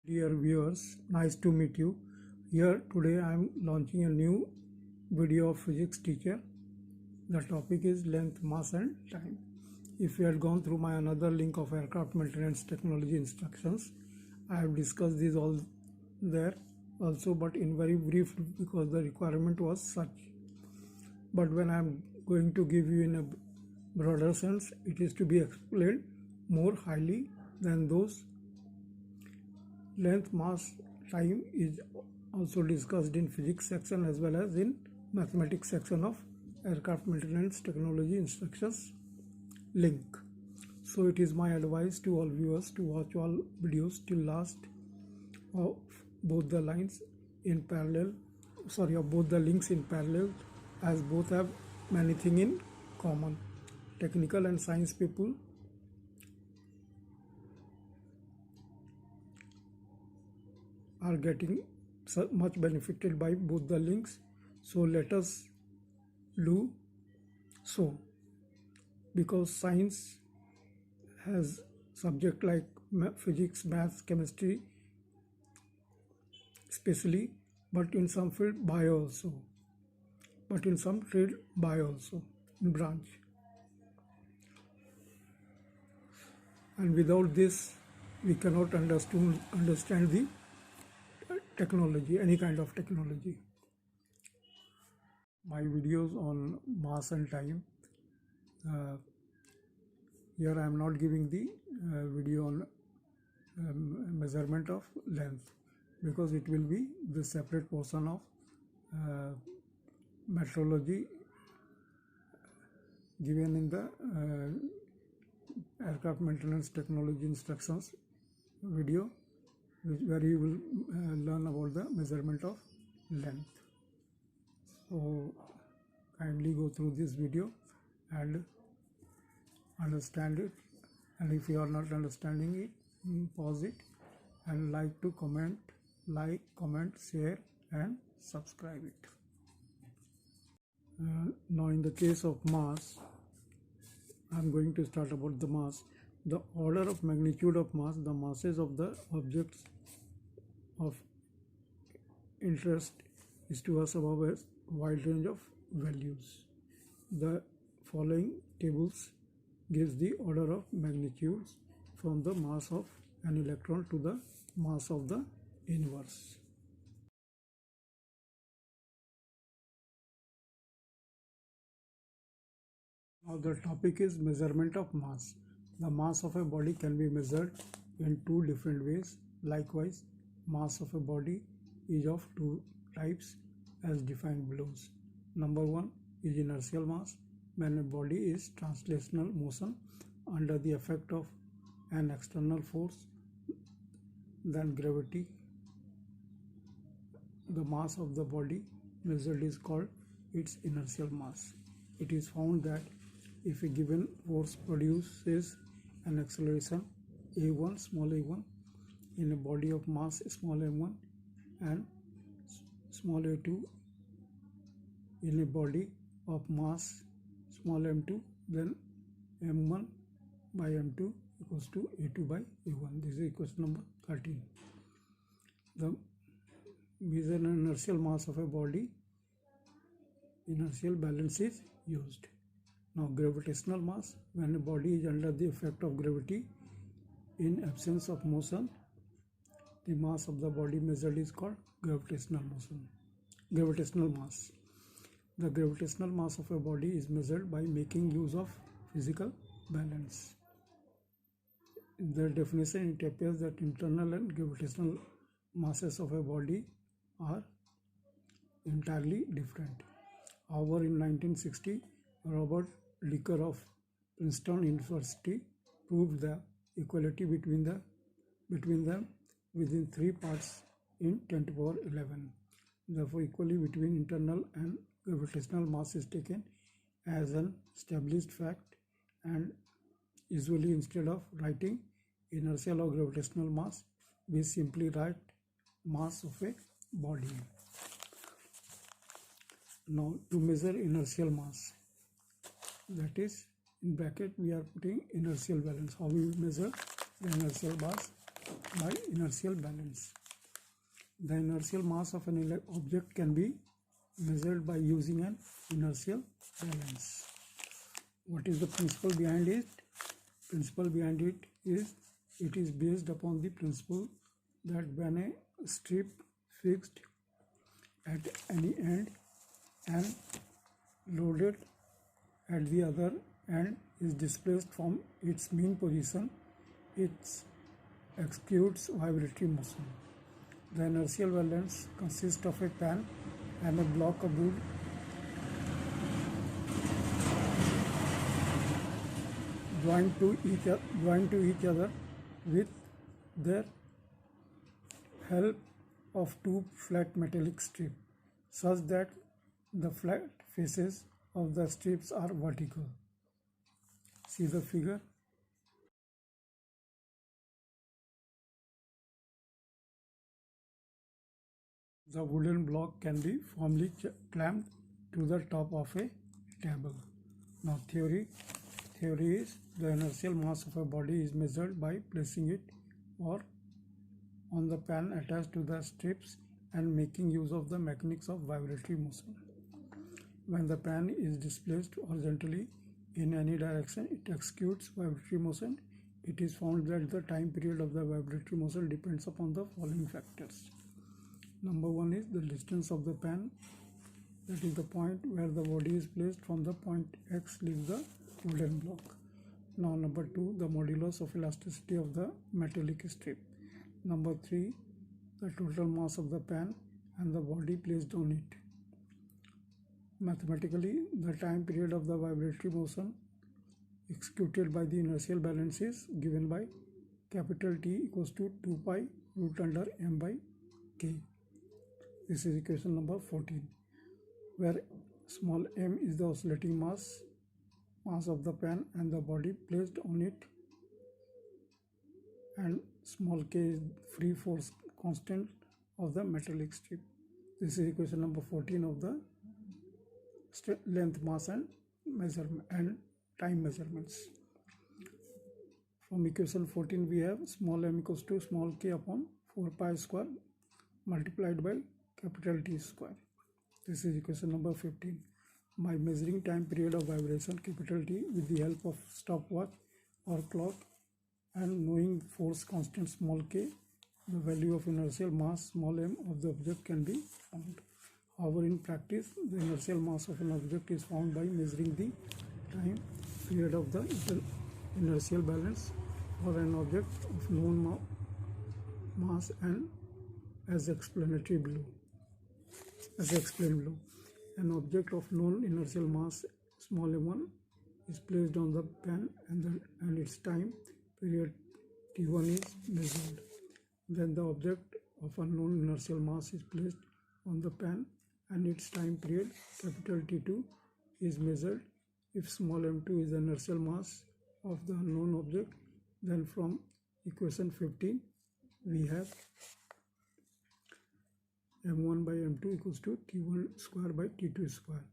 Dear viewers, nice to meet you. Here today I am launching a new video of physics teacher. The topic is length, mass and time. If you had gone through my another link of aircraft maintenance technology instructions, I have discussed these all there also, but in very brief because the requirement was such. But when I am going to give you in a broader sense, it is to be explained more highly than those. Length, mass, time is also discussed in physics section as well as in mathematics section of aircraft maintenance technology instructions link. So it is my advice to all viewers to watch all videos till last of both the lines in parallel, of both the links in parallel, as both have many things in common. Technical and science people are getting much benefited by both the links, so let us do so. Because science has subject like physics, maths, chemistry especially, but in some field bio also, but in some field bio also in branch, and without this we cannot understand the technology, any kind of technology. My videos on mass and time, here I am not giving the video on measurement of length, because it will be the separate portion of metrology given in the aircraft maintenance technology instructions video, where you will learn about the measurement of length. So kindly go through this video and understand it, and if you are not understanding it, pause it and like, comment, share and subscribe it. Now in the case of mass, I am going to start about the mass. The order of magnitude of mass, the masses of the objects of interest is to us above a wide range of values. The following tables gives the order of magnitudes from the mass of an electron to the mass of the universe. Now the topic is measurement of mass. The mass of a body can be measured in two different ways. Likewise, mass of a body is of two types as defined below. Number one is inertial mass, when a body is translational motion under the effect of an external force than gravity. The mass of the body measured is called its inertial mass. It is found that if a given force produces an acceleration a1, small a1, in a body of mass small m1 and small a2 in a body of mass small m2, then m1 by m2 equals to a2 by a1. This is equation number 13. The measure inertial mass of a body, inertial balance is used. Now gravitational mass, when a body is under the effect of gravity in absence of motion, the mass of the body measured is called gravitational mass. The gravitational mass of a body is measured by making use of physical balance. In the definition, it appears that internal and gravitational masses of a body are entirely different. However, in 1960, Robert Leaker of Princeton University proved the equality between them within 3 parts in 10 to the power 11. Therefore, equality between internal and gravitational mass is taken as an established fact, and usually instead of writing inertial or gravitational mass, we simply write mass of a body. Now to measure inertial mass, that is in bracket we are putting inertial balance. How we measure the inertial mass? by inertial balance. The inertial mass of an object can be measured by using an inertial balance. What is the principle behind it? Principle behind it is based upon the principle that when a strip fixed at any end and loaded at the other end is displaced from its mean position, it executes vibratory motion. The inertial balance consists of a pan and a block of wood joined to each other with the help of two flat metallic strips, such that the flat faces of the strips are vertical. See the figure. The wooden block can be firmly clamped to the top of a table. Now theory is the inertial mass of a body is measured by placing it or on the pan attached to the strips and making use of the mechanics of vibratory motion. When the pan is displaced horizontally in any direction, it executes vibratory motion. It is found that the time period of the vibratory motion depends upon the following factors. Number one is the distance of the pan, that is the point where the body is placed. From the point X leaves the wooden block. Now number two, the modulus of elasticity of the metallic strip. Number three, the total mass of the pan and the body placed on it. Mathematically, the time period of the vibratory motion executed by the inertial balance is given by capital T equals to 2 pi root under m by k. This is equation number 14, where small m is the oscillating mass of the pan and the body placed on it, and small k is free force constant of the metallic strip. This is equation number 14 of the length, mass and measurement and time measurements. From equation 14 we have small m equals to small k upon 4 pi square multiplied by capital T square. This is equation number 15. By measuring time period of vibration capital T with the help of stopwatch or clock and knowing force constant small k, the value of inertial mass small m of the object can be found. However, in practice, the inertial mass of an object is found by measuring the time period of the inertial balance for an object of known mass and as explained below. An object of known inertial mass small m1 is placed on the pan and its time period t1 is measured. Then the object of unknown inertial mass is placed on the pan and its time period capital T2 is measured. If small m2 is the inertial mass of the unknown object, then from equation 15 we have m1 by m2 equals to t1 square by t2 square,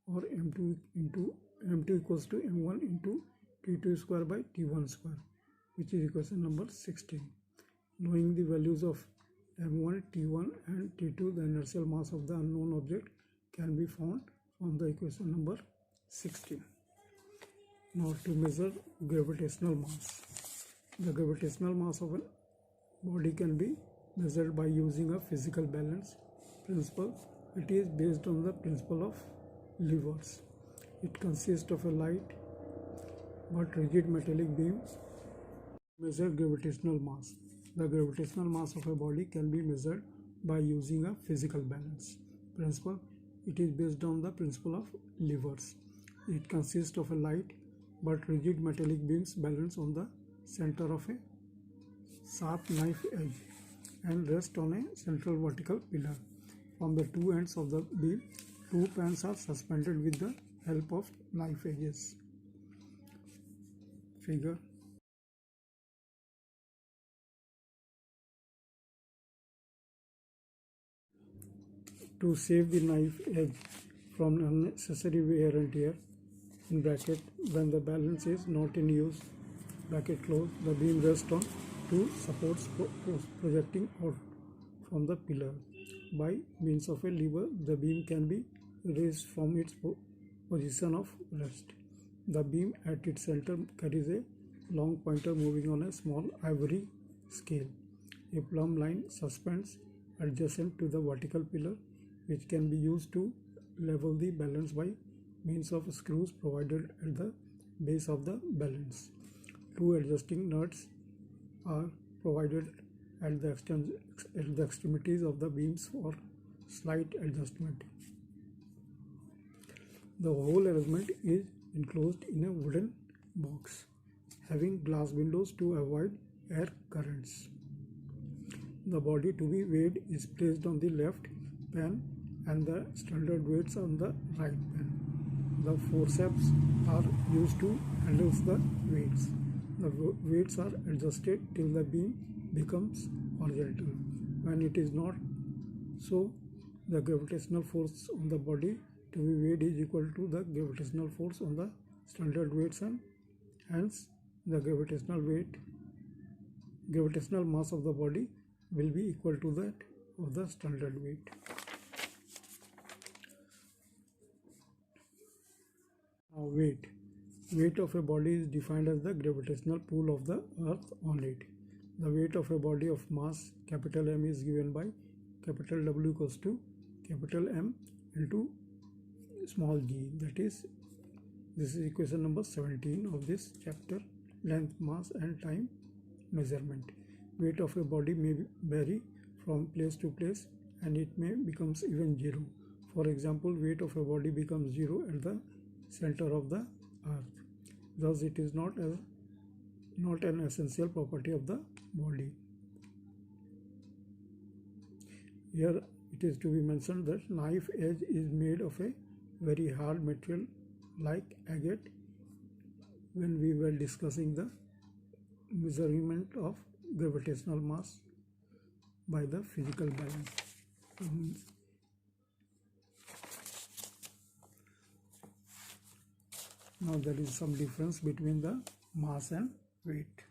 or m2 equals to m1 into t2 square by t1 square, which is equation number 16. Knowing the values of m1, t1 and t2, the inertial mass of the unknown object can be found from the equation number 16. Now to measure gravitational mass. The gravitational mass of a body can be measured by using a physical balance principle. It is based on the principle of levers. It consists of a light but rigid metallic beam. Measure gravitational mass. The gravitational mass of a body can be measured by using a physical balance principle. It is based on the principle of levers. It consists of a light but rigid metallic beams balanced on the center of a sharp knife edge and rest on a central vertical pillar. From the two ends of the beam, two pans are suspended with the help of knife edges. Figure. To save the knife edge from unnecessary wear and tear, in bracket, when the balance is not in use, bracket close, the beam rests on two supports projecting out from the pillar. By means of a lever, the beam can be raised from its position of rest. The beam at its center carries a long pointer moving on a small ivory scale. A plumb line suspends adjacent to the vertical pillar, which can be used to level the balance by means of screws provided at the base of the balance. Two adjusting nuts are provided at the extremities of the beams for slight adjustment. The whole arrangement is enclosed in a wooden box, having glass windows to avoid air currents. The body to be weighed is placed on the left pan and the standard weights on the right pan. The forceps are used to handle the weights. The weights are adjusted till the beam becomes horizontal. When it is not so, the gravitational force on the body to be weighed is equal to the gravitational force on the standard weights, and hence the gravitational mass of the body will be equal to that of the standard weight. Now weight of a body is defined as the gravitational pull of the earth on it. The weight of a body of mass capital M is given by capital W equals to capital M into small g. That is, this is equation number 17 of this chapter, length, mass and time measurement. Weight of a body may vary from place to place and it may becomes even zero. For example, weight of a body becomes zero at the center of the earth. Thus, it is not an essential property of the body. Here it is to be mentioned that knife edge is made of a very hard material like agate when we were discussing the measurement of gravitational mass by the physical balance. Now there is some difference between the mass and weight.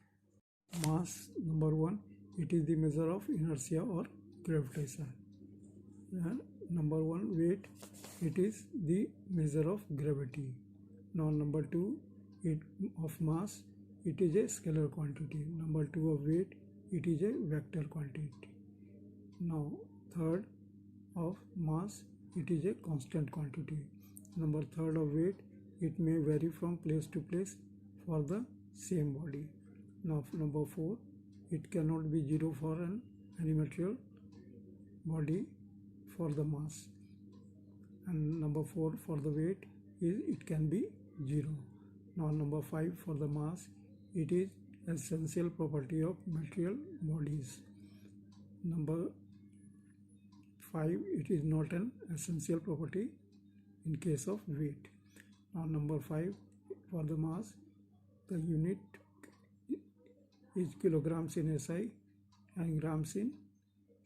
Mass, number one, it is the measure of inertia or gravitation. And number one, weight, it is the measure of gravity. Now number two, of mass, it is a scalar quantity. Number two, of weight, it is a vector quantity. Now third, of mass, it is a constant quantity. Number third, of weight, it may vary from place to place for the same body. Now number four, it cannot be zero for any material body for the mass. And number four, for the weight, it can be zero. Now number five, for the mass, it is essential property of material bodies. Number five, it is not an essential property in case of weight. Now number five, for the mass, the unit is kilograms in SI and grams in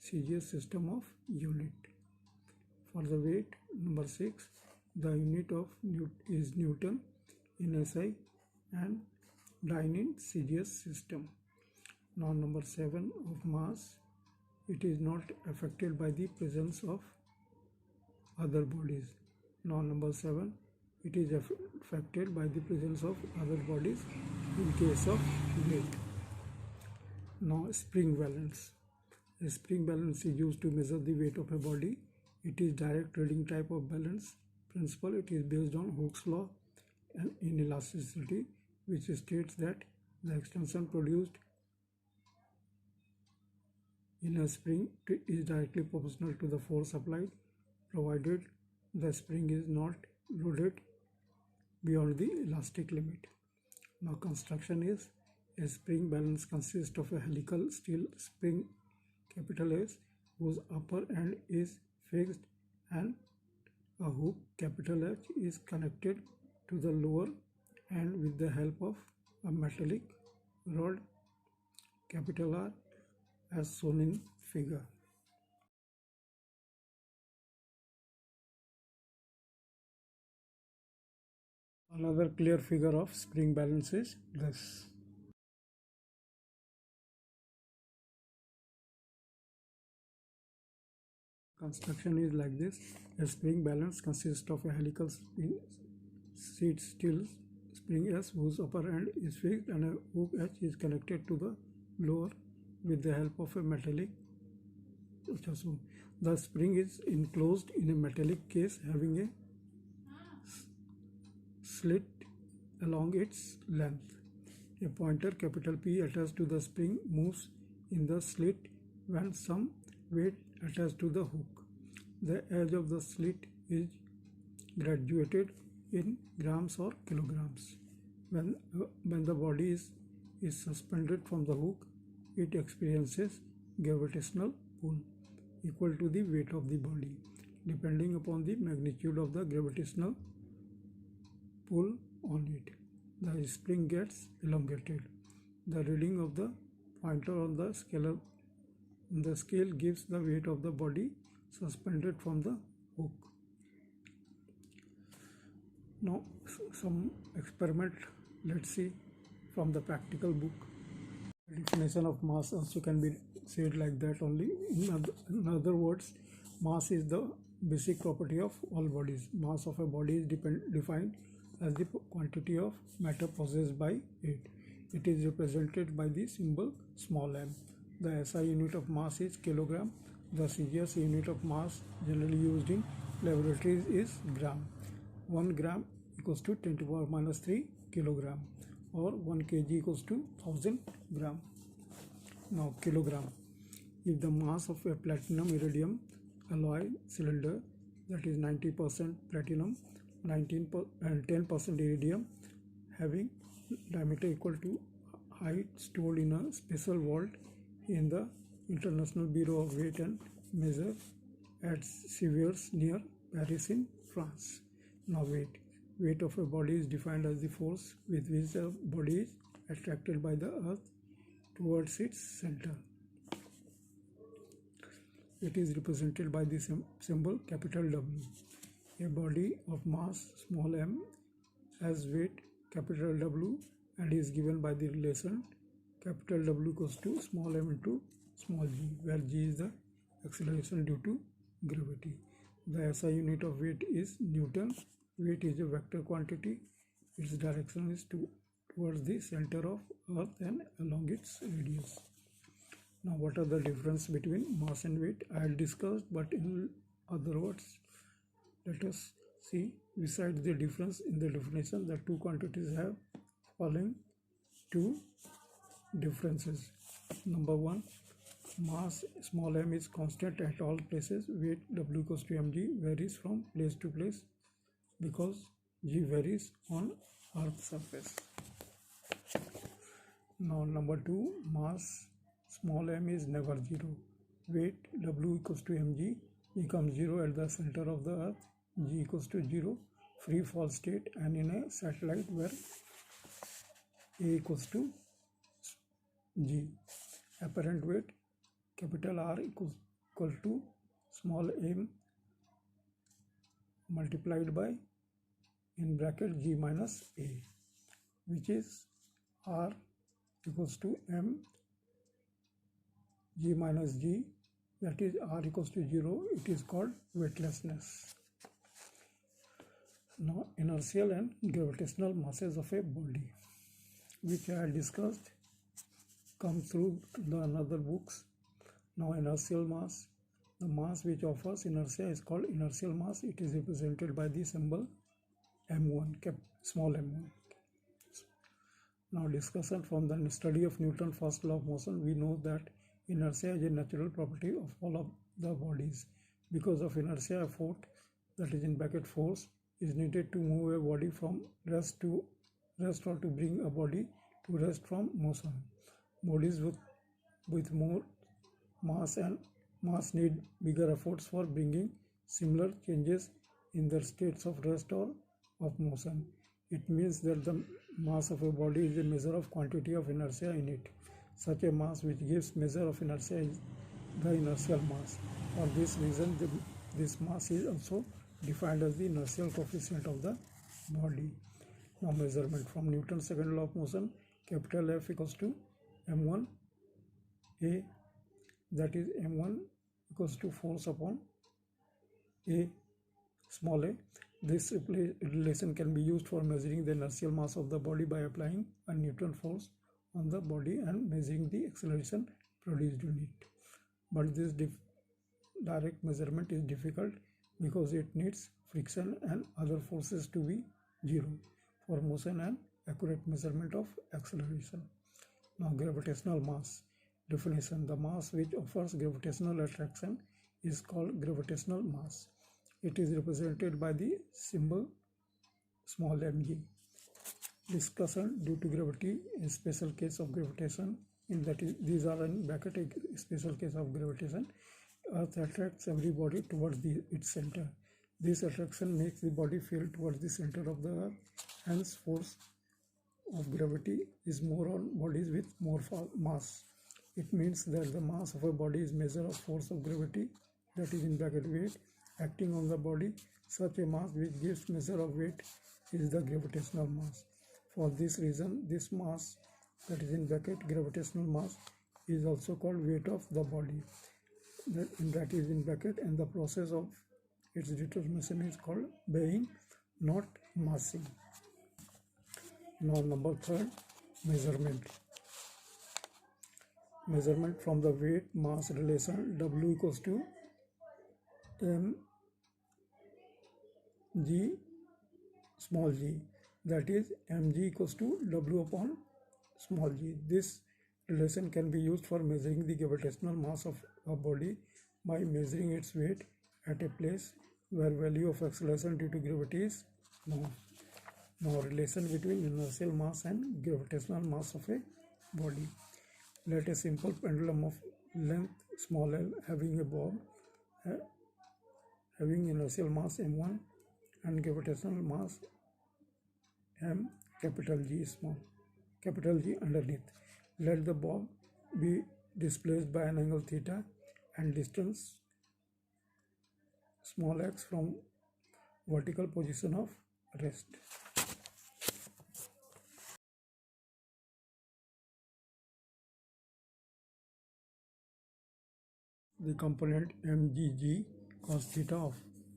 CGS system of unit. For the weight, number 6, the unit of is Newton in SI and dyne in CGS system. Now number 7, of mass, it is not affected by the presence of other bodies. Now number 7, it is affected by the presence of other bodies in case of weight. Now spring balance. A spring balance is used to measure the weight of a body. It is direct reading type of balance principle. It is based on Hooke's law and inelasticity, which states that the extension produced in a spring is directly proportional to the force applied, provided the spring is not loaded beyond the elastic limit. Now construction is: a spring balance consists of a helical steel spring capital S whose upper end is fixed and a hook capital H is connected to the lower end with the help of a metallic rod capital R as shown in figure. Another clear figure of spring balance is this. Construction is like this. A spring balance consists of a helical seat steel spring S whose upper end is fixed and a hook H is connected to the lower with the help of a metallic. So the spring is enclosed in a metallic case having a slit along its length. A pointer capital P attached to the spring moves in the slit when some weight attached to the hook. The edge of the slit is graduated in grams or kilograms. When the body is suspended from the hook, it experiences gravitational pull equal to the weight of the body. Depending upon the magnitude of the gravitational pull on it, the spring gets elongated. The reading of the pointer on the scale gives the weight of the body suspended from the hook. Now some experiment, let's see from the practical book. The definition of mass also can be said like that only. In other words, mass is the basic property of all bodies. Mass of a body is defined as the quantity of matter possessed by it. It is represented by the symbol small m. The SI unit of mass is kilogram. The CGS unit of mass generally used in laboratories is gram. 1 gram equals to 10 to the power minus 3 kilogram, or 1 kg equals to 1000 gram. Now kilogram. If the mass of a platinum iridium alloy cylinder, that is 90% platinum, 10% iridium, having diameter equal to height stored in a special vault in the International Bureau of Weight and Measure at Sivers near Paris in France. Now weight of a body is defined as the force with which the body is attracted by the earth towards its center. It is represented by the symbol capital W. A body of mass small m has weight capital W and is given by the relation capital W equals to small m into small g, where g is the acceleration due to gravity. The SI unit of weight is Newton. Weight is a vector quantity. Its direction is towards the center of earth and along its radius. Now what are the difference between mass and weight? I had discussed, but in other words, let us see. Besides the difference in the definition, the two quantities have following two differences. Number one, mass small m is constant at all places. Weight W equals to mg varies from place to place because g varies on Earth's surface. Now number two, mass small m is never zero. Weight W equals to mg becomes zero at the center of the Earth, g equals to 0, free fall state, and in a satellite where a equals to g. Apparent weight capital R equal to small m multiplied by in bracket g minus a, which is R equals to m g minus g, that is R equals to 0. It is called weightlessness. Now inertial and gravitational masses of a body, which I had discussed, come through the another books. Now inertial mass, the mass which offers inertia is called inertial mass. It is represented by the symbol m1, small m1. Now discussion from the study of Newton's first law of motion. We know that inertia is a natural property of all of the bodies. Because of inertia, a force, that is in bracket force, is needed to move a body from rest to rest, or to bring a body to rest from motion. Bodies with more mass need bigger efforts for bringing similar changes in their states of rest or of motion. It means that the mass of a body is a measure of quantity of inertia in it. Such a mass which gives measure of inertia is the inertial mass. For this reason, this mass is also defined as the inertial coefficient of the body. Now measurement from Newton's second law of motion, capital F equals to m1 a, that is m1 equals to force upon a small a. This relation can be used for measuring the inertial mass of the body by applying a Newton force on the body and measuring the acceleration produced in it. But this direct measurement is difficult because it needs friction and other forces to be zero for motion and accurate measurement of acceleration. Now, gravitational mass definition. The mass which offers gravitational attraction is called gravitational mass. It is represented by the symbol small mg. Discussion due to gravity, a special case of gravitation, in that is, these are in bracket a special case of gravitation. Earth attracts every body towards its center. This attraction makes the body feel towards the center of the earth. Hence, force of gravity is more on bodies with more mass. It means that the mass of a body is measure of force of gravity, that is in bracket weight, acting on the body. Such a mass which gives measure of weight is the gravitational mass. For this reason, this mass, that is in bracket gravitational mass, is also called weight of the body, that is in bracket, and the process of its determination is called weighing, not massing. Now, number 3, measurement. Measurement from the weight mass relation W equals to mg small g, that is mg equals to W upon small g. This relation can be used for measuring the gravitational mass of a body by measuring its weight at a place where value of acceleration due to gravity is known. Now, relation between inertial mass and gravitational mass of a body. Let a simple pendulum of length small l having a bob having inertial mass m1 and gravitational mass m capital G small capital G underneath. Let the bob be displaced by an angle theta and distance small x from vertical position of rest. The component mgg cos theta of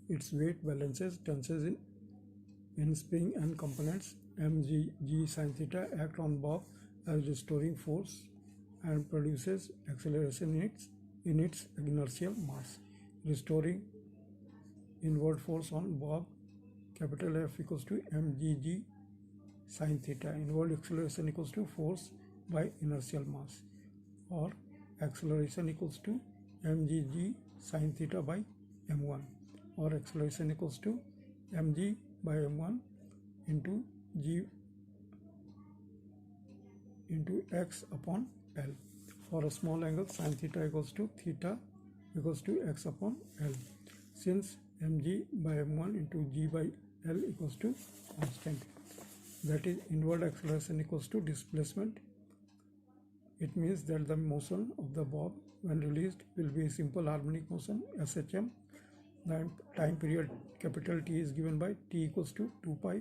its weight balances tenses in spring, and components mgg sin theta act on bob as restoring force and produces acceleration in its inertial mass. Restoring inward force on bob capital F equals to mgg sin theta. Inward acceleration equals to force by inertial mass, or acceleration equals to mgg sin theta by m1, or acceleration equals to mg by m1 into g into x upon L. For a small angle, sin theta equals to x upon L. Since mg by m1 into g by L equals to constant, that is inward acceleration equals to displacement. It means that the motion of the bob when released will be a simple harmonic motion SHM. The time period capital T is given by T equals to 2 pi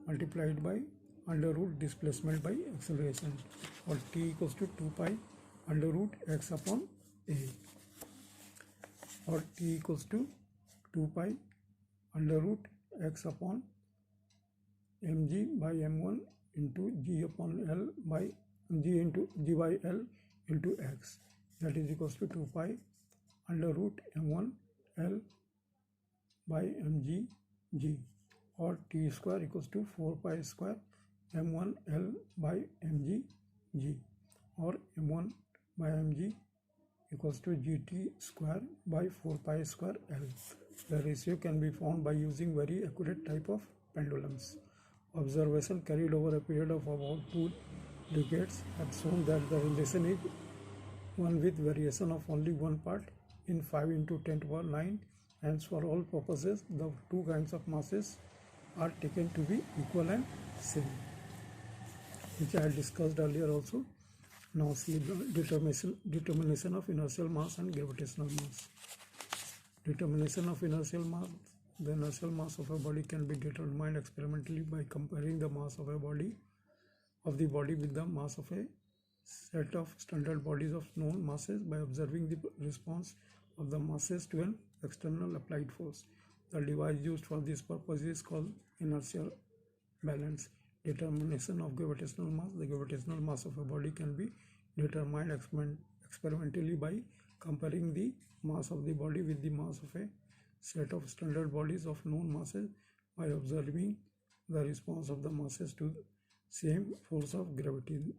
multiplied by under root displacement by acceleration, or T equals to 2 pi under root x upon A, or T equals to 2 pi under root x upon mg by m1 into g upon L by g into g by L into x, that is equals to 2 pi under root m1 L by mg g, or T square equals to 4 pi square m1 L by mg g, or m1 by mg equals to gt square by 4 pi square L. The ratio can be found by using very accurate type of pendulums. Observation carried over a period of about 2 decades have shown that the relation is one with variation of only one part in 5 into 10 to the power 9. Hence, for all purposes, the two kinds of masses are taken to be equal and same, which I had discussed earlier also. Now see the determination of inertial mass and gravitational mass. Determination of inertial mass. The inertial mass of a body can be determined experimentally by comparing the mass of the body with the mass of a set of standard bodies of known masses by observing the response of the masses to an external applied force. The device used for this purpose is called inertial balance. Determination of gravitational mass. The gravitational mass of a body can be determined experimentally by comparing the mass of the body with the mass of a set of standard bodies of known masses by observing the response of the masses to the same force of gravity.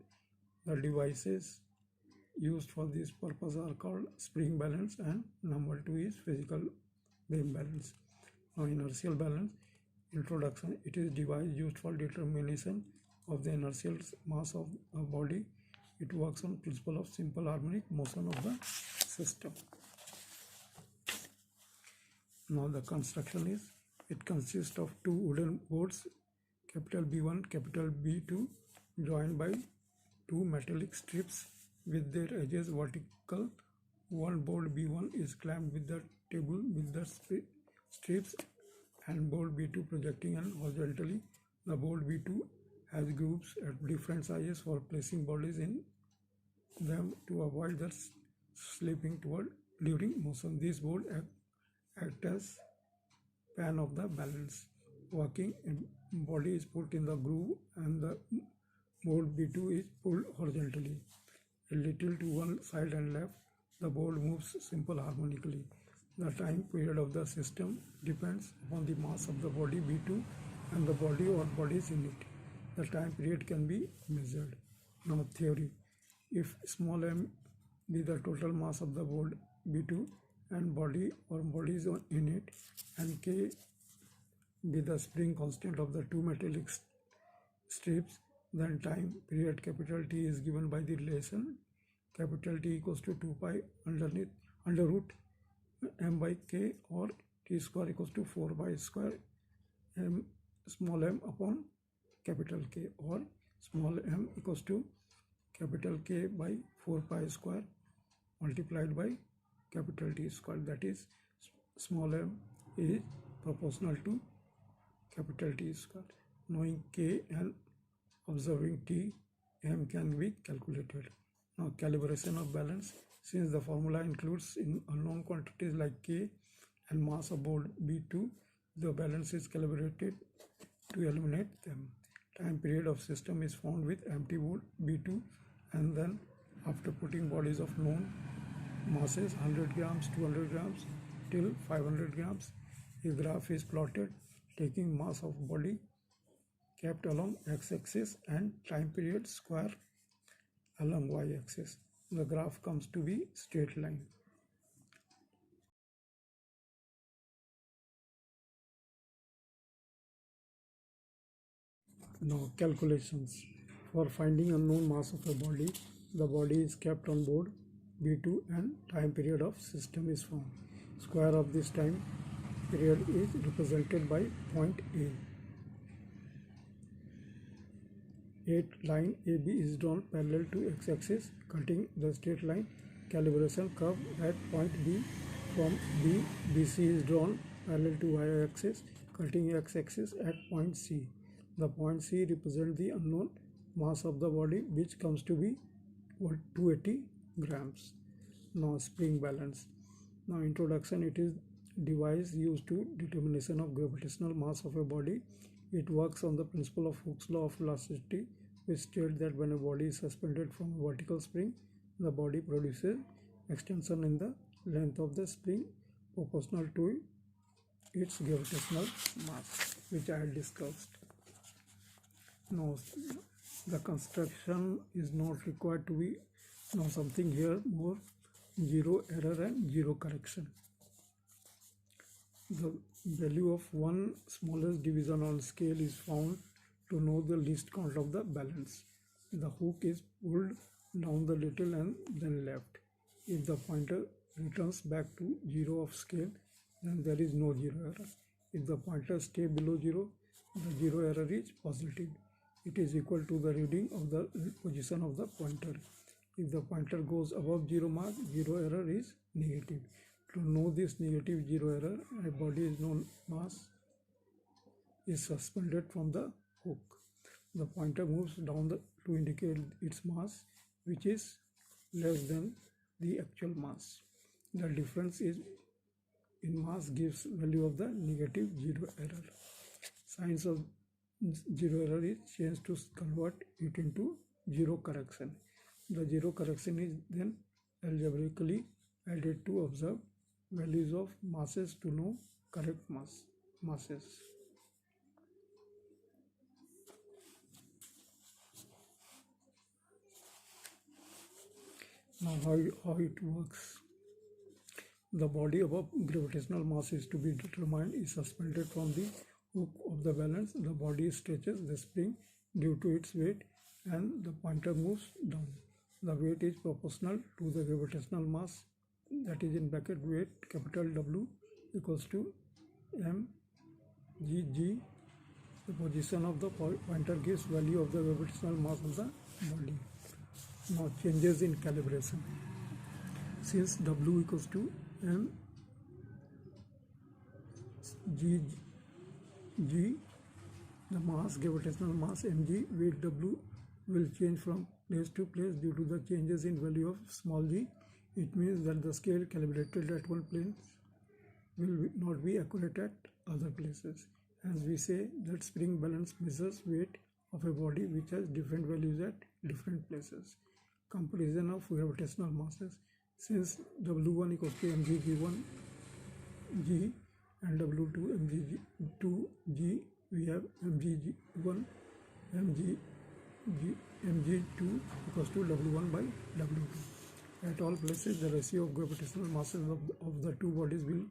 The devices used for this purpose are called spring balance, and number 2 is physical beam balance. Now, inertial balance. Introduction. It is a device used for determination of the inertial mass of a body. It works on principle of simple harmonic motion of the system. Now the construction is, it consists of two wooden boards, capital B1, capital B2, joined by two metallic strips with their edges vertical. One board B1 is clamped with the table with the strips, and board B2 projecting and horizontally. The board B2 has grooves at different sizes for placing bodies in them to avoid the slipping during motion. This board acts as pan of the balance. Working body is put in the groove and the board B2 is pulled horizontally a little to one side and left. The board moves simple harmonically. The time period of the system depends upon the mass of the body B2 and the body or bodies in it. The time period can be measured. Now theory. If small m be the total mass of the board B2 and body or bodies in it, and k be the spring constant of the two metallic strips, then time period capital T is given by the relation capital T equals to 2 pi under root m by k, or T square equals to 4 pi square m small m upon capital K, or small m equals to capital K by 4 pi square multiplied by capital T square. That is, small m is proportional to capital T square. Knowing K and observing T, m can be calculated. Now calibration of balance. Since the formula includes unknown quantities like K and mass of board B2, the balance is calibrated to eliminate them. Time period of system is found with empty board B2, and then after putting bodies of known masses 100 grams, 200 grams till 500 grams, a graph is plotted taking mass of body kept along x-axis and time period square along y-axis. The graph comes to be straight line. Now calculations. For finding unknown mass of a body, the body is kept on board B2 and time period of system is found. Square of this time period is represented by point A. 8 line AB is drawn parallel to x-axis, cutting the straight line calibration curve at point B. From B, BC is drawn parallel to y-axis, cutting x-axis at point C. The point C represents the unknown mass of the body, which comes to be 280 grams. Now spring balance. Now introduction. It is device used to determination of gravitational mass of a body. It works on the principle of Hooke's law of elasticity, which states that when a body is suspended from a vertical spring, the body produces extension in the length of the spring proportional to its gravitational mass, which I had discussed. Now the construction is not required to be. Now something here more: zero error and zero correction. The value of one smallest division on scale is found to know the least count of the balance. The hook is pulled down the little and then left. If the pointer returns back to 0 of scale, then there is no zero error. If the pointer stays below 0, the zero error is positive. It is equal to the reading of the position of the pointer. If the pointer goes above 0 mark, zero error is negative. To know this negative zero error, a body is known mass is suspended from the hook. The pointer moves down to indicate its mass, which is less than the actual mass. The difference is in mass gives value of the negative zero error. Signs of zero error is changed to convert it into zero correction. The zero correction is then algebraically added to observe values of masses to know correct masses. Now how it works. The body above gravitational mass is to be determined is suspended from the hook of the balance. The body stretches the spring due to its weight and the pointer moves down. The weight is proportional to the gravitational mass, that is in bracket weight capital W equals to mgg. The position of the pointer gives value of the gravitational mass of the body. Now changes in calibration. Since W equals to mgg, the mass, gravitational mass mg, weight W will change from place to place due to the changes in value of small g. It means that the scale calibrated at one place will not be accurate at other places. Hence we say that spring balance measures weight of a body which has different values at different places. Comparison of gravitational masses. Since W1 equals to mg1 g and W2 mg2 g, we have mg1 mg2 equals to W1 by W2. At all places, the ratio of gravitational masses of the two bodies will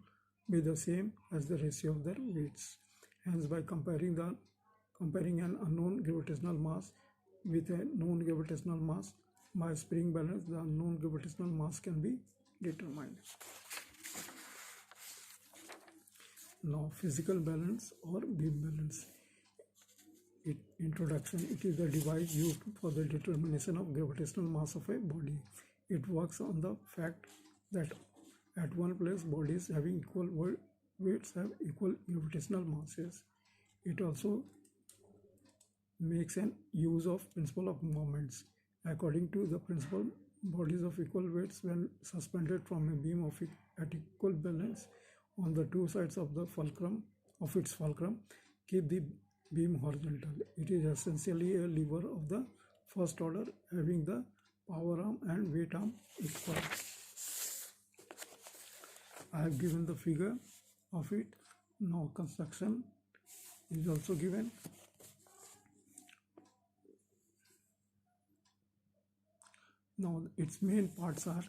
be the same as the ratio of their weights. Hence, by comparing an unknown gravitational mass with a known gravitational mass, by spring balance, the unknown gravitational mass can be determined. Now, physical balance or beam balance. Introduction. It is the device used for the determination of gravitational mass of a body. It works on the fact that at one place bodies having equal weights have equal gravitational masses. It also makes an use of principle of moments. According to the principle, bodies of equal weights when suspended from a beam at equal balance on the two sides of the fulcrum of its fulcrum keep the beam horizontal. It is essentially a lever of the first order having the power arm and weight arm equal. I have given the figure of it. Now construction is also given. Now its main parts are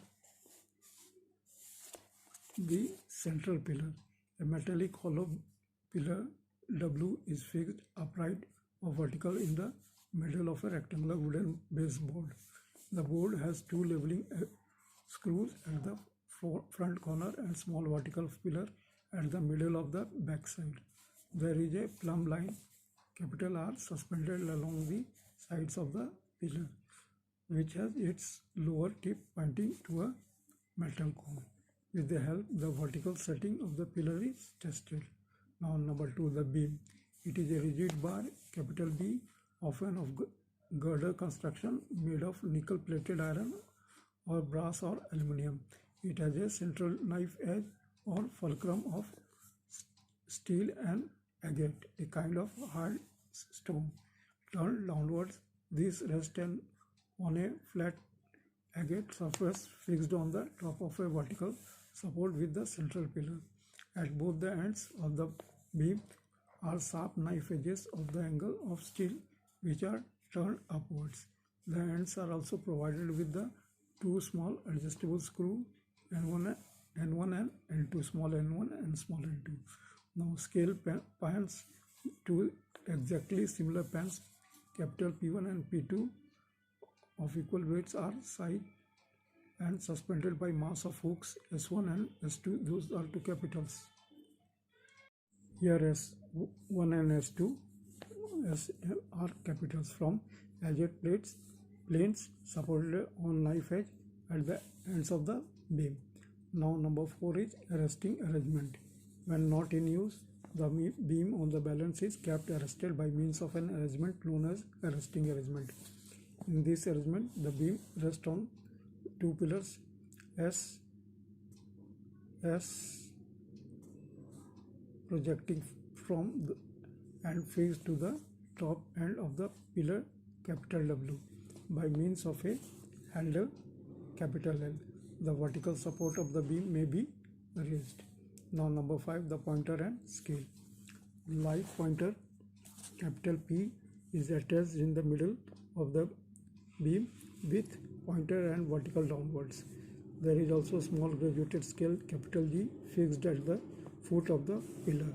the central pillar. A metallic hollow pillar W is fixed upright or vertical in the middle of a rectangular wooden base board. The board has two leveling screws at the front corner and small vertical pillar at the middle of the back side. There is a plumb line capital R suspended along the sides of the pillar, which has its lower tip pointing to a metal cone. With the help, the vertical setting of the pillar is tested. Now number 2, the beam. It is a rigid bar, capital B, often of girder construction made of nickel plated iron or brass or aluminium. It has a central knife edge or fulcrum of steel and agate, a kind of hard stone. Turned downwards, this rests on a flat agate surface fixed on the top of a vertical support with the central pillar. At both the ends of the beam are sharp knife edges of the angle of steel which are turned upwards. The ends are also provided with the two small adjustable screws N1 and N2, small N1 and small N2. Now scale pans, two exactly similar pans, capital P1 and P2 of equal weights are side and suspended by mass of hooks S1 and S2. Those are two capitals. Here S1 and S2 are capitals from agate planes supported on knife edge at the ends of the beam. Now number 4 is arresting arrangement. When not in use, the beam on the balance is kept arrested by means of an arrangement known as arresting arrangement. In this arrangement, the beam rests on two pillars S S projecting from the and fixed to the top end of the pillar capital W by means of a handle capital L. The vertical support of the beam may be raised. Now number 5, the pointer and scale. Light pointer capital P is attached in the middle of the beam with pointer and vertical downwards. There is also a small graduated scale capital G fixed at the foot of the pillar.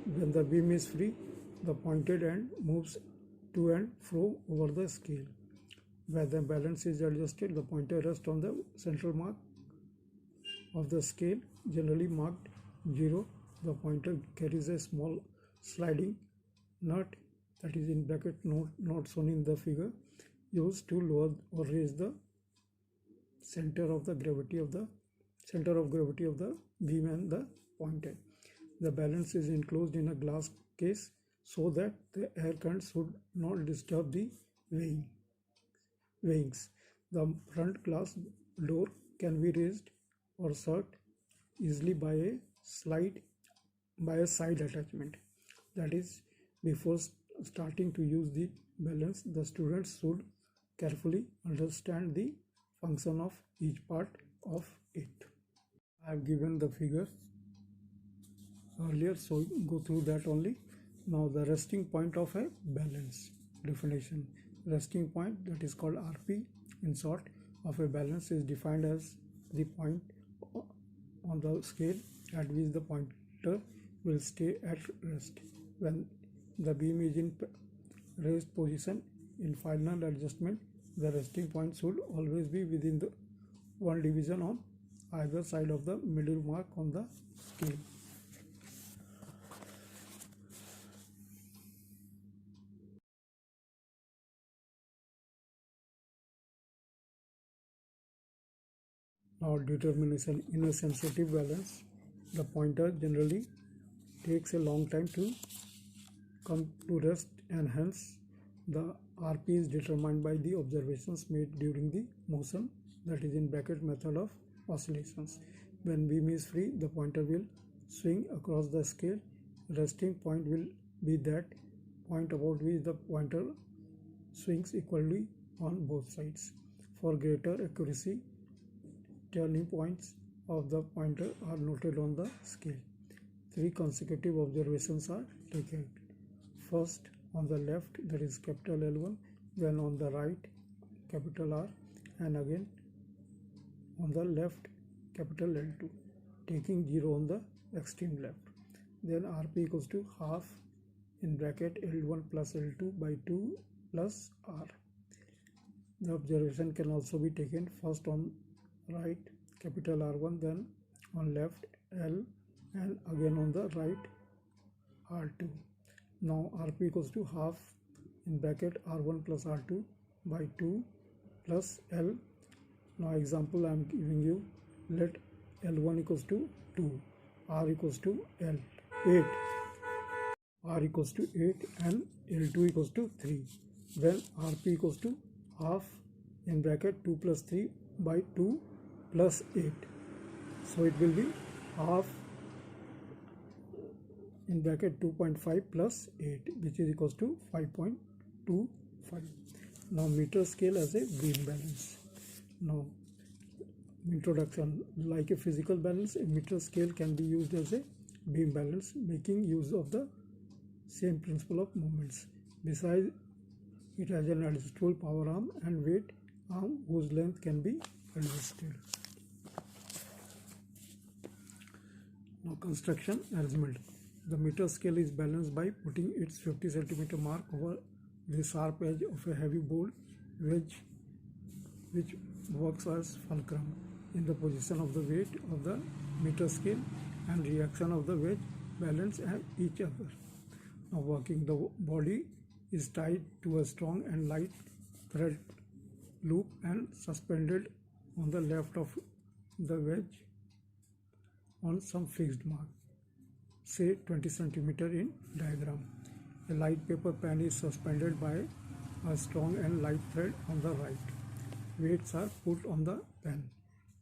When the beam is free, the pointed end moves to and fro over the scale. When the balance is adjusted, the pointer rests on the central mark of the scale, generally marked 0. The pointer carries a small sliding nut, that is in bracket not shown in the figure, used to lower or raise the center of gravity of the beam and the pointer. The balance is enclosed in a glass case so that the air current should not disturb the weighings. The front glass door can be raised or shut easily by a side attachment. That is, before starting to use the balance, the students should carefully understand the function of each part of it. I have given the figures earlier, so go through that only. Now the resting point of a balance definition. Resting point, that is called RP in short, of a balance is defined as the point on the scale at which the pointer will stay at rest. When the beam is in raised position, in final adjustment, the resting point should always be within the 1 division on either side of the middle mark on the scale. Now determination. In a sensitive balance, the pointer generally takes a long time to come to rest, and hence the RP is determined by the observations made during the motion, that is in bracket method of oscillations. When beam is free, the pointer will swing across the scale. Resting point will be that point about which the pointer swings equally on both sides. For greater accuracy, turning points of the pointer are noted on the scale. 3 consecutive observations are taken. First on the left, that is capital L1, then on the right, capital R, and again on the left, capital L2, taking 0 on the extreme left. Then RP equals to half in bracket L1 plus L2 by 2 plus R. The observation can also be taken first on right, capital R1, then on left L, and again on the right R2. Now RP equals to half in bracket R1 plus R2 by 2 plus L. Now example I am giving you, let L1 equals to 2, R equals to 8, R equals to 8 and L2 equals to 3. Then RP equals to half in bracket 2 plus 3 by 2 plus 8. So it will be half in bracket 2.5 plus 8, which is equals to 5.25. Now meter scale as a beam balance. Now introduction. Like a physical balance, a meter scale can be used as a beam balance, making use of the same principle of moments. Besides, it has an adjustable power arm and weight arm whose length can be adjusted. Now construction arrangement. The meter scale is balanced by putting its 50 cm mark over the sharp edge of a heavy bolt wedge, which works as fulcrum in the position of the weight of the meter scale and reaction of the wedge balance each other. Now working, the body is tied to a strong and light thread loop and suspended on the left of the wedge on some fixed mark, say 20 cm in diagram. A light paper pen is suspended by a strong and light thread on the right. Weights are put on the pen.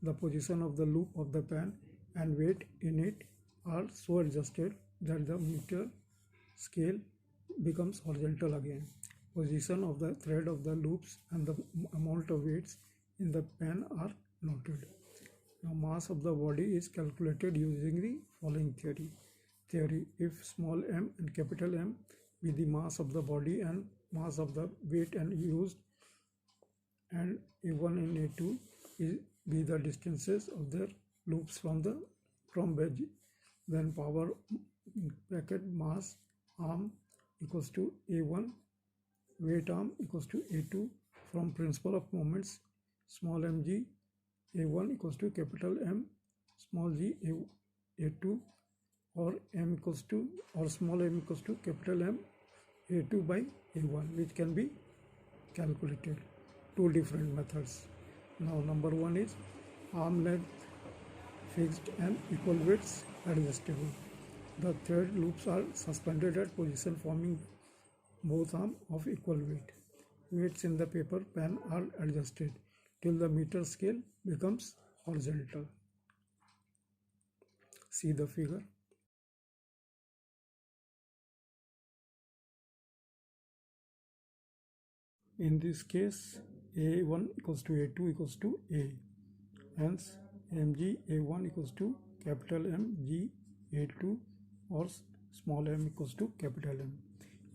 The position of the loop of the pen and weight in it are so adjusted that the meter scale becomes horizontal again. Position of the thread of the loops and the amount of weights in the pen are noted. Now, mass of the body is calculated using the following theory. If small m and capital M be the mass of the body and mass of the weight and used, and A1 and A2 be the distances of their loops from wedge, then power bracket mass arm equals to A1, weight arm equals to A2 from principle of moments small mg A1 equals to capital M small g A2, or m equals to, or small m equals to capital M A2 by A1, which can be calculated. Two different methods. Now number one is arm length fixed and equal weights adjustable. The thread loops are suspended at position forming both arms of equal weight. Weights in the paper pen are adjusted till the meter scale becomes horizontal. See the figure. In this case, A1 equals to A2 equals to A. Hence, mg A1 equals to capital M G A2, or small m equals to capital M.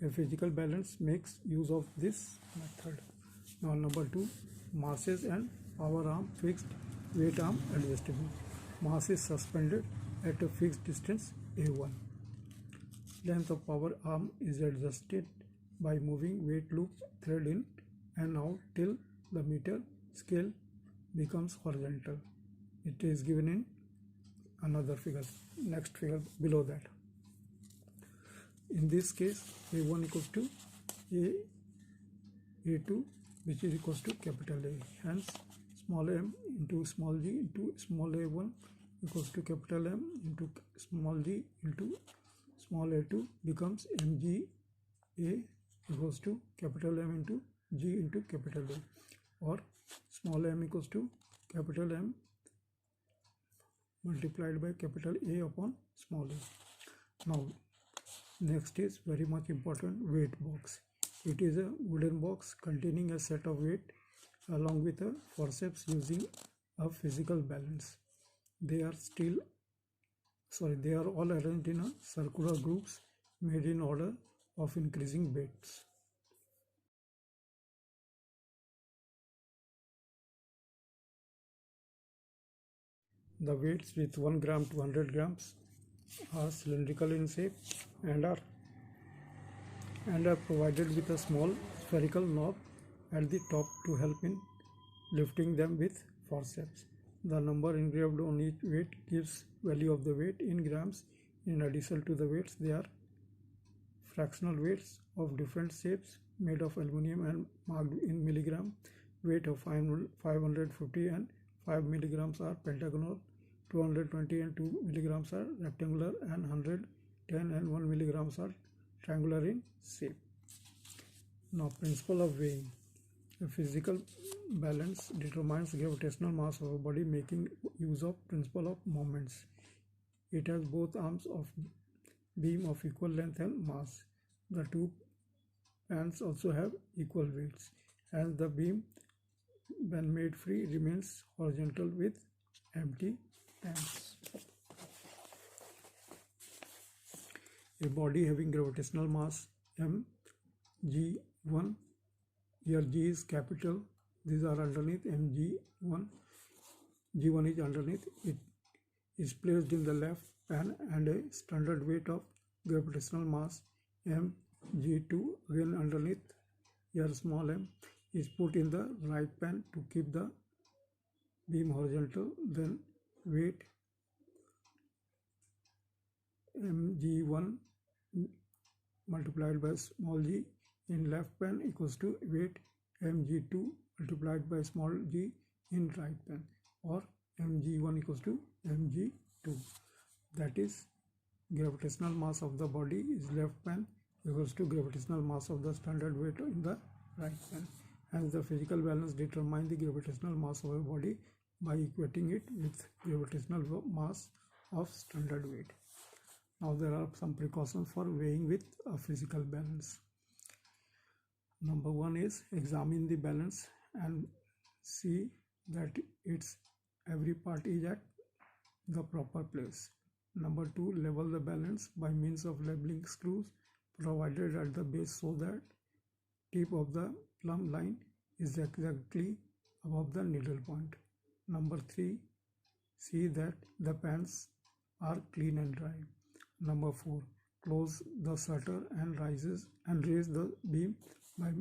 A physical balance makes use of this method. Now number 2, masses and power arm fixed, weight arm adjustable. Mass is suspended at a fixed distance A1. Length of power arm is adjusted by moving weight loop thread in and out till the meter scale becomes horizontal. It is given in another figure, next figure below that. In this case, A1 equals to A2, which is equals to capital A. Hence, small m into small g into small a1 equals to capital M into small g into small a2 becomes mg A equals to capital M into g into capital A, or small m equals to capital M multiplied by capital A upon small a. Now, next is very much important, weight box. It is a wooden box containing a set of weight along with a forceps using a physical balance. They are all arranged in a circular groups made in order of increasing weights. The weights with 1 gram to 100 grams are cylindrical in shape and are provided with a small spherical knob at the top to help in lifting them with forceps. The number engraved on each weight gives value of the weight in grams. In addition to the weights, there are fractional weights of different shapes made of aluminum and marked in milligram. Weight of 550 and 5 milligrams are pentagonal, 220 and 2 milligrams are rectangular, and 110 and 1 milligrams are triangular in shape. Now, principle of weighing. A physical balance determines gravitational mass of a body making use of principle of moments. It has both arms of beam of equal length and mass. The two pans also have equal weights, as the beam, when made free, remains horizontal with empty pans. A body having gravitational mass m g1, here g is capital, these are underneath mg1, g1 is underneath, it is placed in the left pan, and a standard weight of gravitational mass mg2 again underneath, here small m, is put in the right pan to keep the beam horizontal. Then weight mg1 multiplied by small g in left pan equals to weight mg2 multiplied by small g in right pan, or mg1 equals to mg2. That is, gravitational mass of the body is left pan equals to gravitational mass of the standard weight in the right pan. Hence, the physical balance determines the gravitational mass of a body by equating it with gravitational mass of standard weight. Now there are some precautions for weighing with a physical balance. Number one is examine the balance and see that its every part is at the proper place. Number two, level the balance by means of leveling screws provided at the base so that tip of the plumb line is exactly above the needle point. Number three, see that the pans are clean and dry. Number four, close the shutter and raise the beam by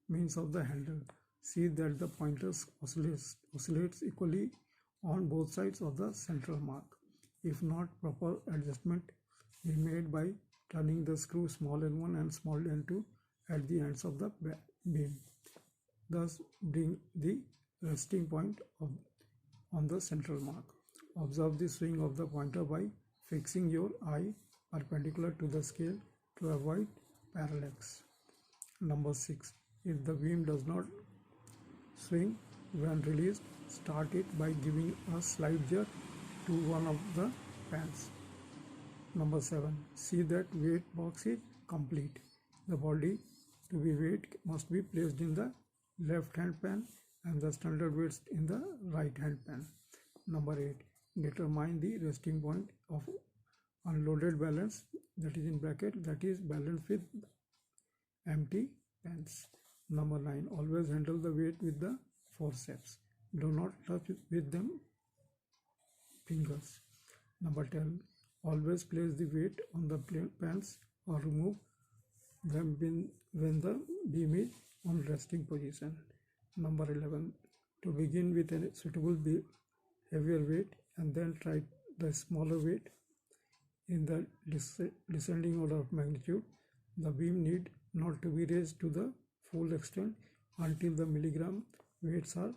means of the handle. See that the pointers oscillates equally on both sides of the central mark. If not, proper adjustment be made by turning the screw small N1 and small N2 at the ends of the beam. Thus bring the resting point on the central mark. Observe the swing of the pointer by fixing your eye perpendicular to the scale to avoid parallax. Number 6. If the beam does not swing when released, start it by giving a slight jerk to one of the pans. Number 7. See that weight box is complete. The body to be weighed must be placed in the left hand pan and the standard weights in the right hand pan. Number 8. Determine the resting point of unloaded balance, that is in bracket, that is balanced with empty pans. Number 9. Always handle the weight with the forceps. Do not touch with them fingers. Number 10. Always place the weight on the pans or remove them when the beam is on resting position. Number 11. To begin with a suitable heavier weight and then try the smaller weight in the descending order of magnitude. The beam need not to be raised to the full extent until the milligram weights are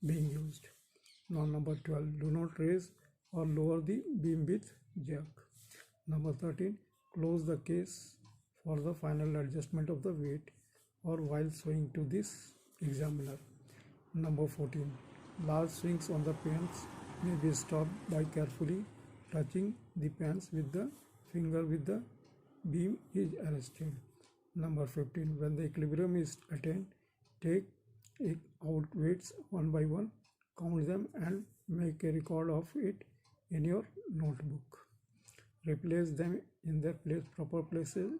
being used. Now number 12. Do not raise or lower the beam with jerk. Number 13. Close the case for the final adjustment of the weight or while showing to this examiner. Number 14. Large swings on the pans may be stopped by carefully touching the pans with the finger with the beam is arrested. Number 15. When the equilibrium is attained, take out weights one by one, count them and make a record of it in your notebook. Replace them in their proper places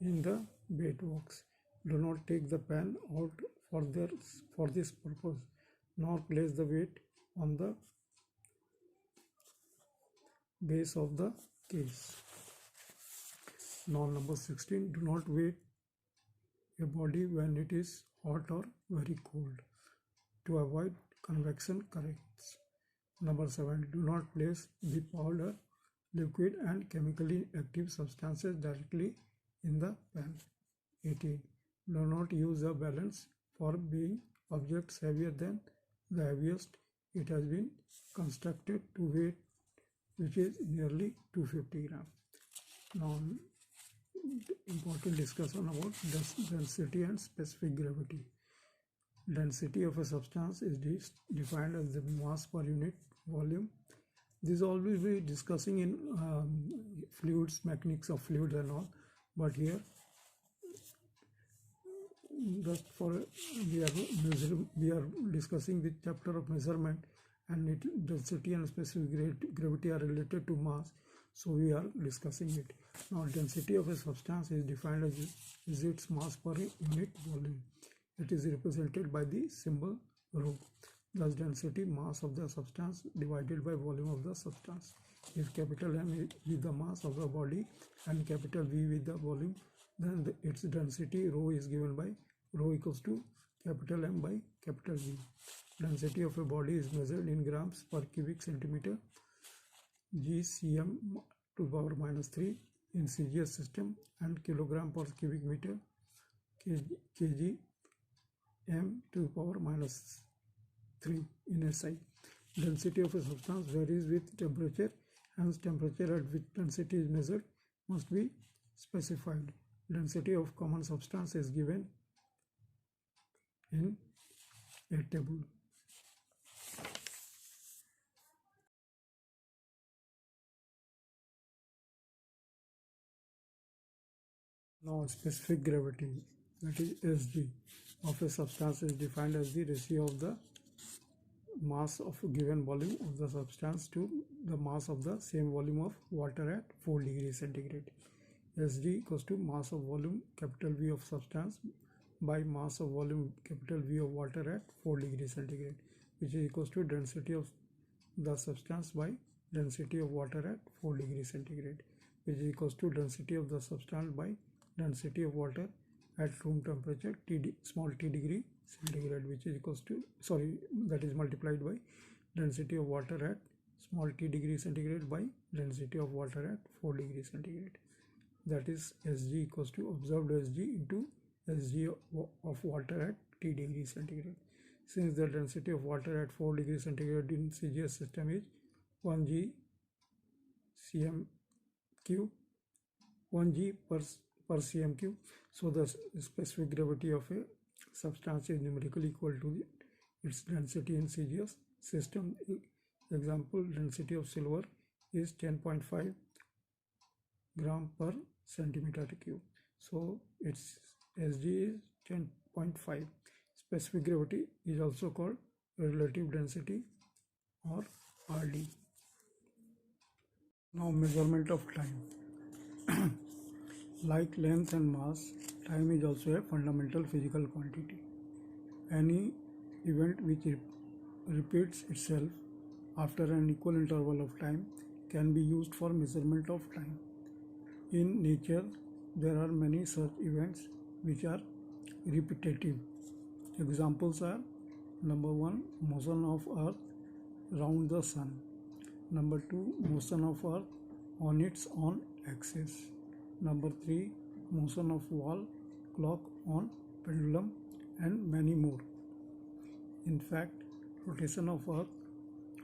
in the weight box. Do not take the pan out for this purpose, nor place the weight on the base of the case. Now number 16. Do not weigh a body when it is hot or very cold to avoid convection currents. Number 7. Do not place the powder, liquid and chemically active substances directly in the pan. 18. Do not use a balance for being objects heavier than the heaviest it has been constructed to weight, which is nearly 250 grams. Now, important discussion about density and specific gravity. Density of a substance is defined as the mass per unit volume. This always we discussing in fluids, mechanics of fluids and all, but here just for we are discussing the chapter of measurement, and density and specific gravity are related to mass, so we are discussing it. Now density of a substance is defined as its mass per unit volume. It is represented by the symbol rho. Thus density, mass of the substance divided by volume of the substance. If capital M is the mass of the body and capital V with the volume, then its density rho is given by rho equals to capital M by capital V. Density of a body is measured in grams per cubic centimeter, GCM to the power minus 3 in CGS system, and kilogram per cubic meter, kg M to the power minus 3 in SI. Density of a substance varies with temperature, hence temperature at which density is measured must be specified. Density of common substance is given in a table. Now, specific gravity, that is SG, of a substance is defined as the ratio of the mass of a given volume of the substance to the mass of the same volume of water at 4 degrees centigrade. Sg equals to mass of volume capital V of substance by mass of volume capital V of water at 4 degrees centigrade, which is equals to density of the substance by density of water at 4 degrees centigrade, which is equals to density of the substance by density of water at room temperature small t degree centigrade, which is equals to that is multiplied by density of water at small t degree centigrade by density of water at 4 degrees centigrade. That is Sg equals to observed Sg into Sg of water at t degree centigrade. Since the density of water at 4 degrees centigrade in CGS system is 1 g per cm cube, so the specific gravity of a substance is numerically equal to its density in CGS system. Example, density of silver is 10.5 gram per centimeter cube, so its Sg is 10.5. Specific gravity is also called relative density or RD. Now, measurement of time. Like length and mass, time is also a fundamental physical quantity. Any event which repeats itself after an equal interval of time can be used for measurement of time. In nature, there are many such events which are repetitive. Examples are: number 1, motion of Earth round the Sun; number 2, motion of Earth on its own axis; number 3, motion of wall clock on pendulum, and many more. In fact, rotation of Earth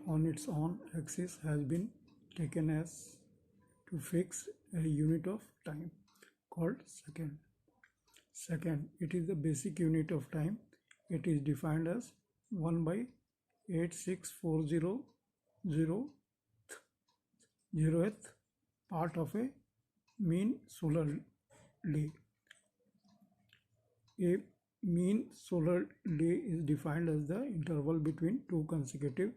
on its own axis has been taken as to fix a unit of time called second. Second, it is the basic unit of time. It is defined as 1 by 86,400th part of a mean solar day. A mean solar day is defined as the interval between two consecutive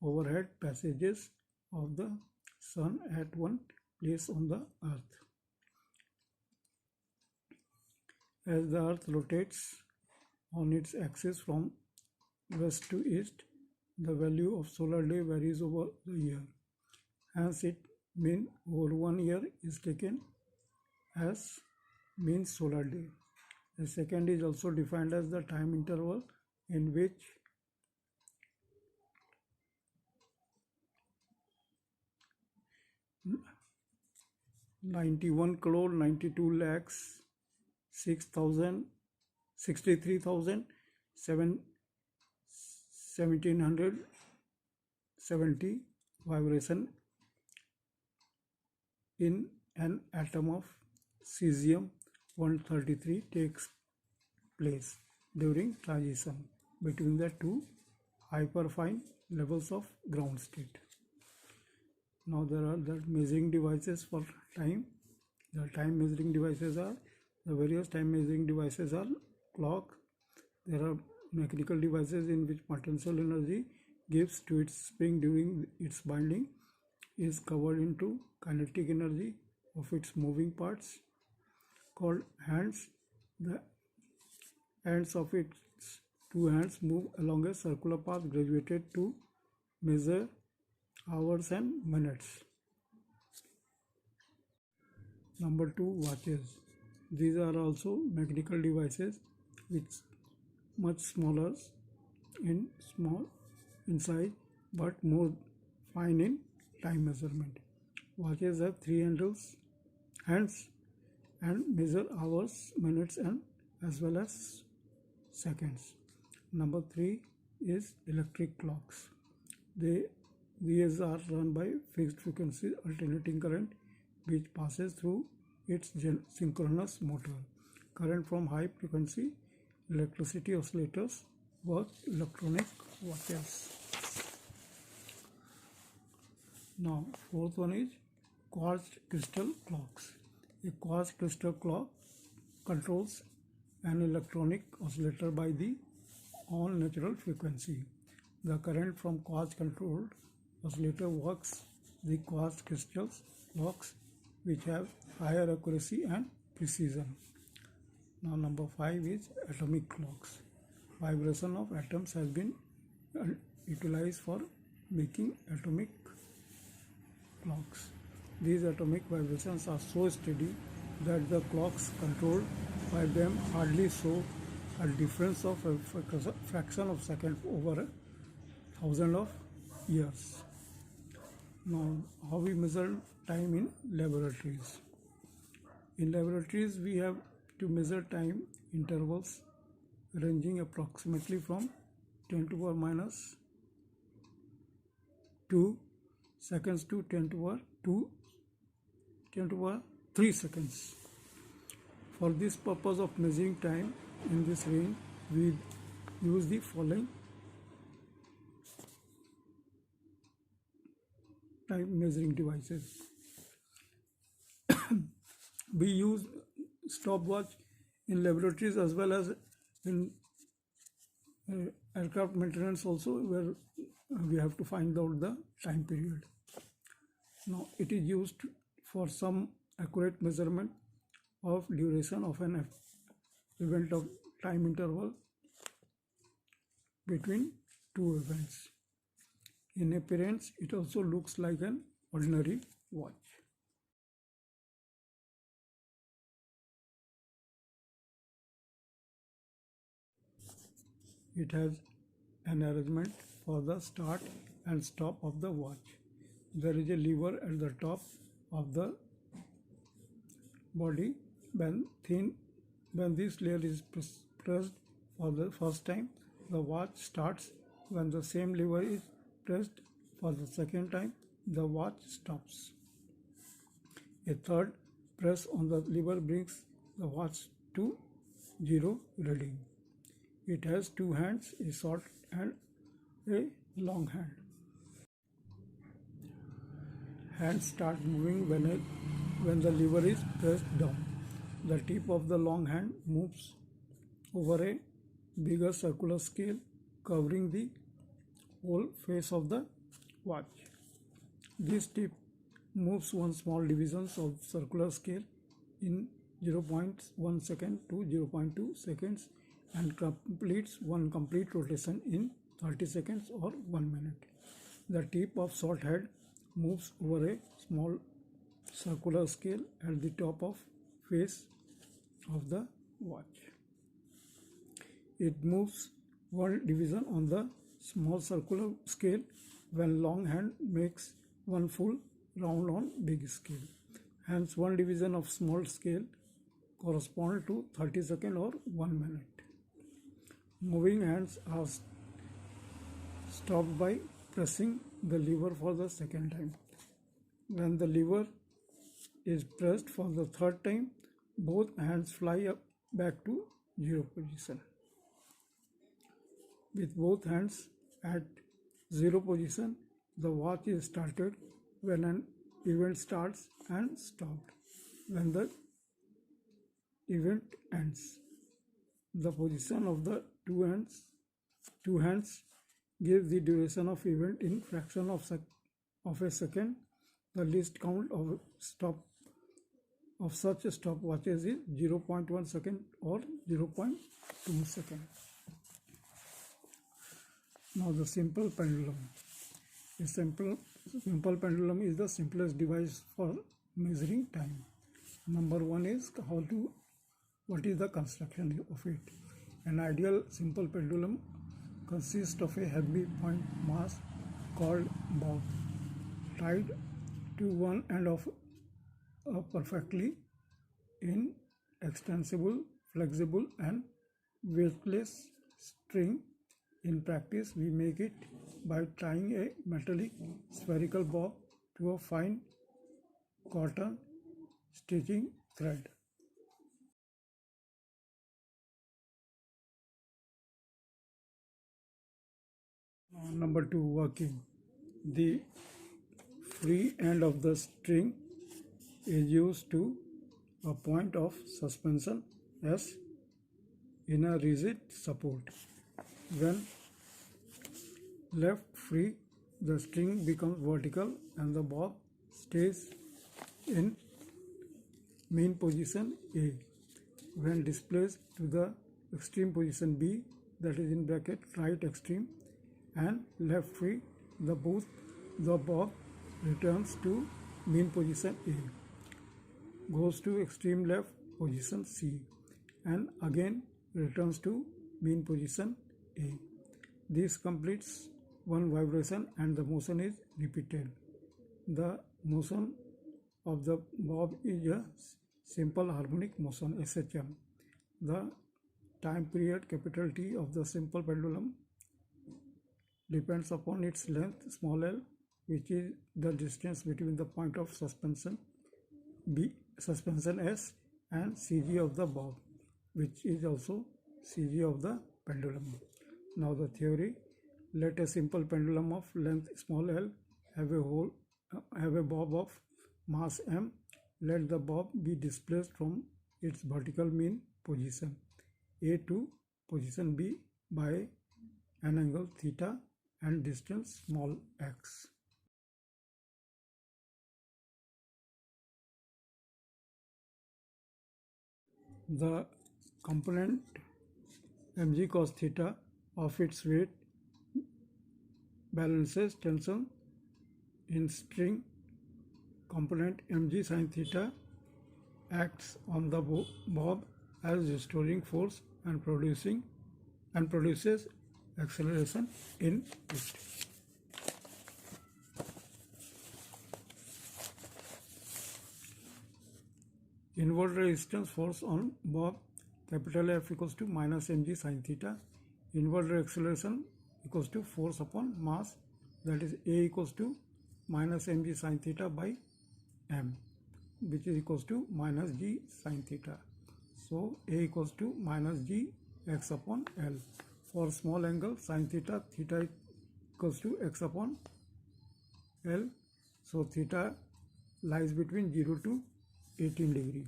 overhead passages of the sun at one place on the earth. As the earth rotates on its axis from west to east, the value of solar day varies over the year. Hence, its mean over 1 year is taken as mean solar day. The second is also defined as the time interval in which (91,92,63,1770) vibration in an atom of cesium-133 takes place during transition between the two hyperfine levels of ground state. Now, there are the measuring devices for time. The time measuring devices are various time measuring devices are clock. There are mechanical devices in which potential energy gives to its spring during its binding is covered into kinetic energy of its moving parts called hands. The ends of its two hands move along a circular path graduated to measure hours and minutes. Number 2, watches. These are also mechanical devices which much smaller in size but more fine in time measurement. Watches have 3 hands and measure hours, minutes, and as well as seconds. Number 3 is electric clocks. These are run by fixed frequency alternating current which passes through its synchronous motor. Current from high frequency electricity oscillators work electronic watches. Now, fourth one is quartz crystal clocks. A quartz crystal clock controls an electronic oscillator by the on natural frequency. The current from quartz controlled oscillator works the quartz crystals clocks which have higher accuracy and precision. Now number 5 is atomic clocks. Vibration of atoms has been utilized for making atomic clocks. These atomic vibrations are so steady that the clocks controlled by them hardly show a difference of a fraction of a second over 1,000 of years. Now, how we measure time in laboratories? In laboratories, we have to measure time intervals ranging approximately from 10 to the power minus 2 seconds to 10 to the power 3 seconds. For this purpose of measuring time in this range, we use the following time measuring devices. We use stopwatch in laboratories as well as in aircraft maintenance also, where we have to find out the time period. Now it is used for some accurate measurement of duration of an event of time interval between two events. In appearance, it also looks like an ordinary watch. It has an arrangement for the start and stop of the watch. There is a lever at the top of the body. When this lever is pressed for the first time, the watch starts. When the same lever is pressed for the second time, the watch stops. A third press on the lever brings the watch to 0 reading. It has two hands, a short and a long hand. Hands start moving when the lever is pressed down. The tip of the long hand moves over a bigger circular scale covering the whole face of the watch. This tip moves one small division of circular scale in 0.1 second to 0.2 seconds and completes one complete rotation in 30 seconds or 1 minute. The tip of short head moves over a small circular scale at the top of face of the watch. It moves one division on the small circular scale when long hand makes one full round on big scale. Hence, one division of small scale corresponds to 30 seconds or 1 minute. Moving hands are stopped by pressing the lever for the second time. When the lever is pressed for the third time, both hands fly up back to 0 position. With both hands at 0 position, the watch is started when an event starts and stopped when the event ends. The position of the two hands gives the duration of event in fraction of a second. The least count of such stopwatches is 0.1 second or 0.2 second. Now the simple pendulum. A simple pendulum is the simplest device for measuring time. Number 1 is what is the construction of it. An ideal simple pendulum consists of a heavy point mass called bob tied to one end of a perfectly inextensible, flexible and weightless string. In practice, we make it by tying a metallic spherical bob to a fine cotton stitching thread. Number 2, working. The free end of the string is used to a point of suspension as in a rigid support. When left free, the string becomes vertical and the bob stays in mean position A. When displaced to the extreme position B, that is in bracket right extreme, and left free, the bob returns to mean position A, goes to extreme left position C, and again returns to mean position A. This completes one vibration and the motion is repeated. The motion of the bob is a simple harmonic motion SHM. The time period capital T of the simple pendulum depends upon its length small l, which is the distance between the point of suspension S, and CG of the bob, which is also CG of the pendulum. Now the theory: let a simple pendulum of length small l have a bob of mass m. Let the bob be displaced from its vertical mean position A to position B by an angle theta and distance small x. The component mg cos theta of its weight balances tension in string. Component mg sin theta acts on the bob as restoring force and produces acceleration in it. Inward resistance force on bob capital F equals to minus mg sin theta. Inward acceleration equals to force upon mass, that is A equals to minus mg sin theta by m, which is equals to minus g sin theta. So A equals to minus g x upon L. For small angle sin theta, theta equals to x upon L. So theta lies between 0 to 18 degree.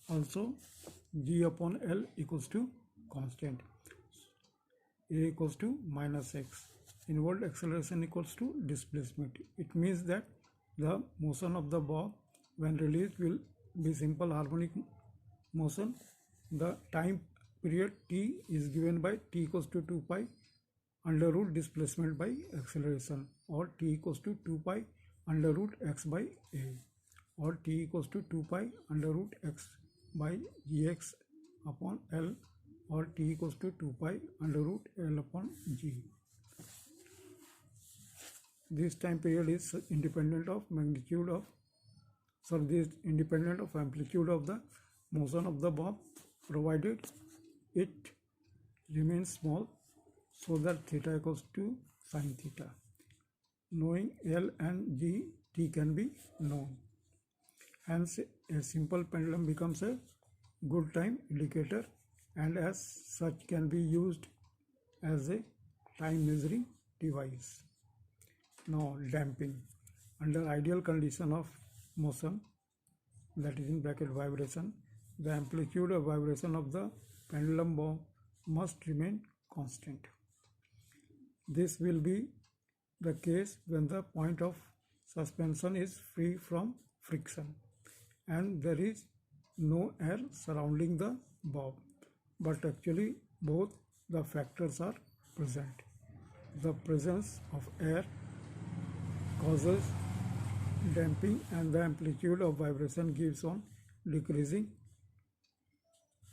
Also g upon L equals to constant. A equals to minus x. Inward acceleration equals to displacement. It means that the motion of the bob when released will be simple harmonic motion. The time period t is given by t equals to 2 pi under root displacement by acceleration, or t equals to 2 pi under root x by a, or t equals to 2 pi under root x by gx upon L, or t equals to 2 pi under root L upon g. This time period is independent of amplitude of the motion of the bob, provided it remains small, so that theta equals to sin theta. Knowing L and g, t can be known. Hence, a simple pendulum becomes a good time indicator, and as such can be used as a time measuring device. Now, damping. Under ideal condition of motion, that is in bracket vibration, the amplitude of vibration of the pendulum bob must remain constant. This will be the case when the point of suspension is free from friction and there is no air surrounding the bob, but actually both the factors are present. The presence of air causes damping and the amplitude of vibration keeps on decreasing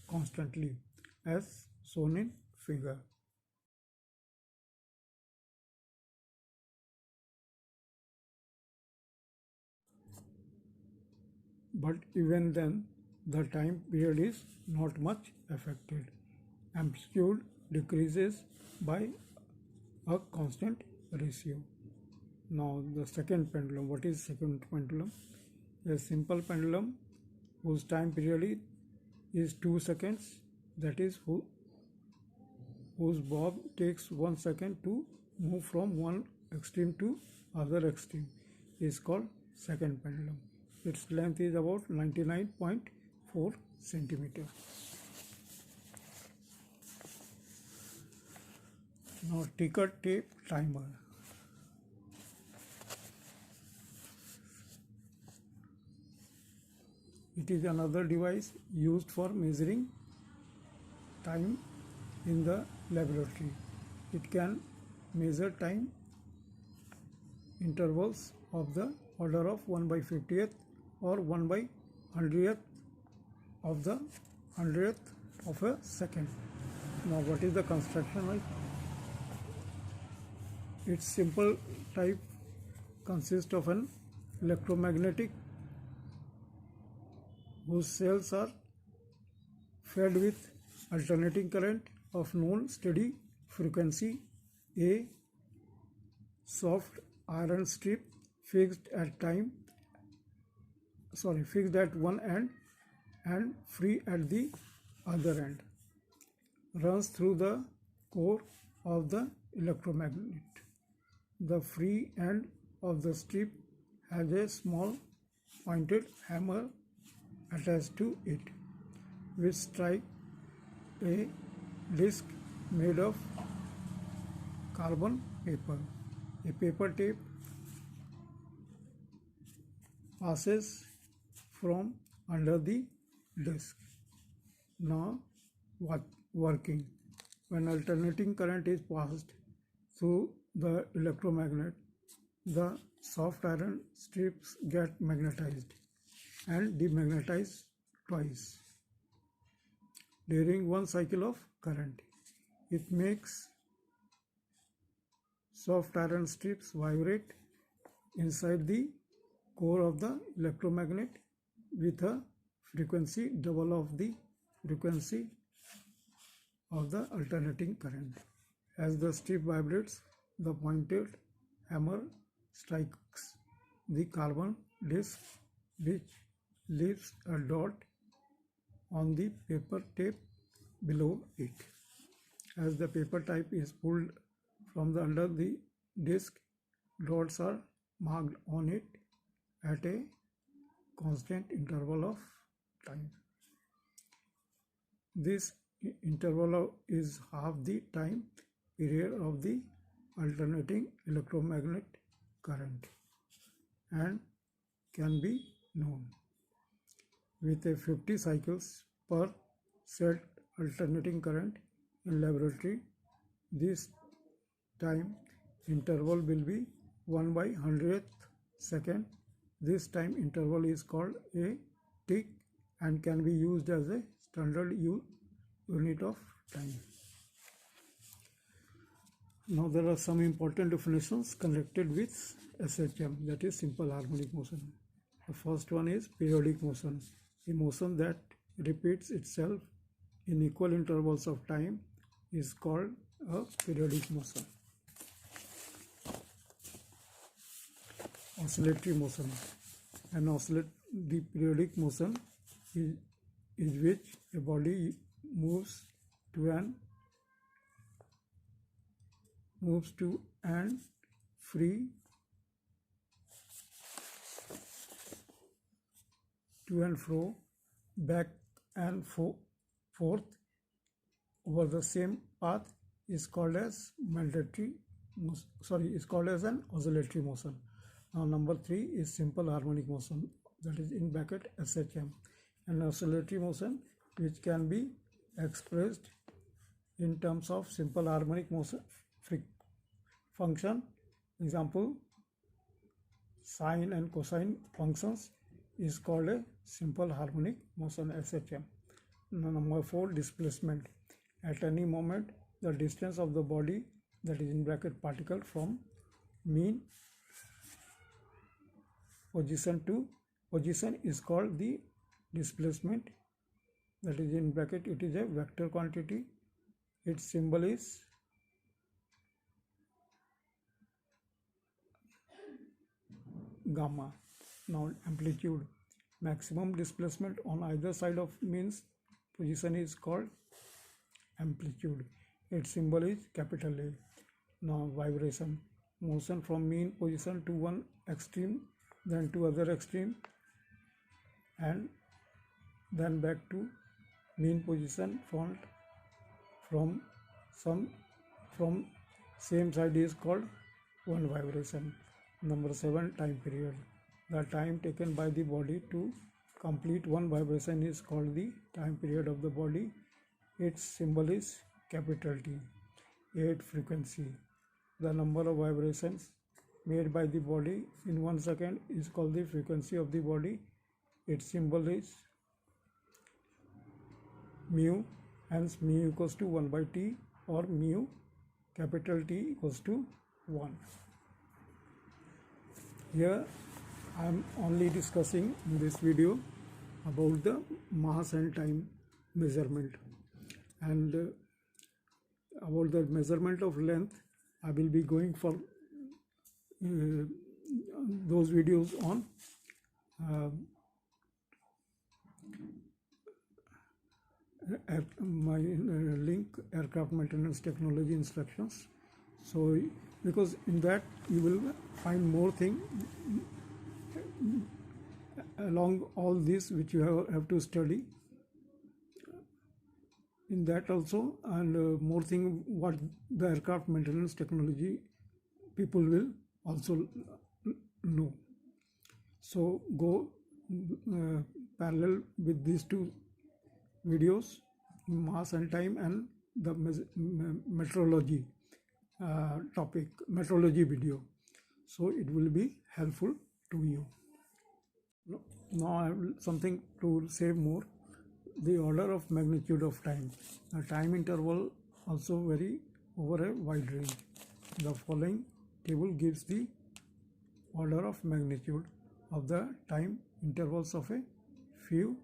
constantly, as shown in figure. But even then, the time period is not much affected. Amplitude decreases by a constant ratio. Now the second pendulum. What is second pendulum? A simple pendulum whose time period is 2 seconds, that is whose bob takes 1 second to move from one extreme to other extreme, is called second pendulum. Its length is about 99.4 centimeter. Now ticker tape timer. It is another device used for measuring time in the laboratory. It can measure time intervals of the order of 1/50th or 1/100th of the 100th of a second. Now what is the construction like? Its simple type consists of an electromagnetic whose cells are fed with alternating current of known steady frequency, a soft iron strip fixed at one end and free at the other end, runs through the core of the electromagnet. The free end of the strip has a small pointed hammer attached to it, which strikes a disc made of carbon paper. A paper tape passes from under the disc. Now working. When alternating current is passed through the electromagnet, the soft iron strips get magnetized and demagnetized twice during one cycle of current. It makes soft iron strips vibrate inside the core of the electromagnet with a frequency double of the frequency of the alternating current. As the strip vibrates, the pointed hammer strikes the carbon disc, which leaves a dot on the paper tape below it. As the paper tape is pulled from under the disc, dots are marked on it at a constant interval of time. This interval is half the time period of the alternating electromagnetic current and can be known. With a 50 cycles per set alternating current in laboratory, this time interval will be 1/100th second. This time interval is called a tick and can be used as a standard unit of time. Now there are some important definitions connected with SHM, that is simple harmonic motion. The first one is periodic motion, a motion that repeats itself in equal intervals of time is called a periodic motion. Oscillatory motion. The periodic motion is which a body moves to and free to and fro, back and forth over the same path is called as an oscillatory motion. Now number 3 is simple harmonic motion, that is in bracket SHM. An oscillatory motion which can be expressed in terms of simple harmonic motion function, example sine and cosine functions, is called a simple harmonic motion SHM. Number 4, displacement. At any moment the distance of the body, that is in bracket particle, from mean position to position is called the displacement, that is in bracket it is a vector quantity. Its symbol is gamma. Now amplitude. Maximum displacement on either side of means position is called amplitude. Its symbol is capital A. Now vibration. Motion from mean position to one extreme then to other extreme, and then back to mean position fault from some from same side is called one vibration. Number 7, time period. The time taken by the body to complete one vibration is called the time period of the body. Its symbol is capital T. 8, frequency. The number of vibrations made by the body in 1 second is called the frequency of the body. Its symbol is mu, hence mu equals to 1 by T, or mu capital T equals to 1. Here I am only discussing in this video about the mass and time measurement, and about the measurement of length I will be going for those videos on my link, aircraft maintenance technology instructions. So because in that you will find more thing along all this which you have to study in that also, and more thing what the aircraft maintenance technology people will also know. So go parallel with these two videos, mass and time, and the metrology topic, metrology video. So it will be helpful to you. Now I have something to say more. The order of magnitude of time. The time interval also vary over a wide range. The following table gives the order of magnitude of the time intervals of a few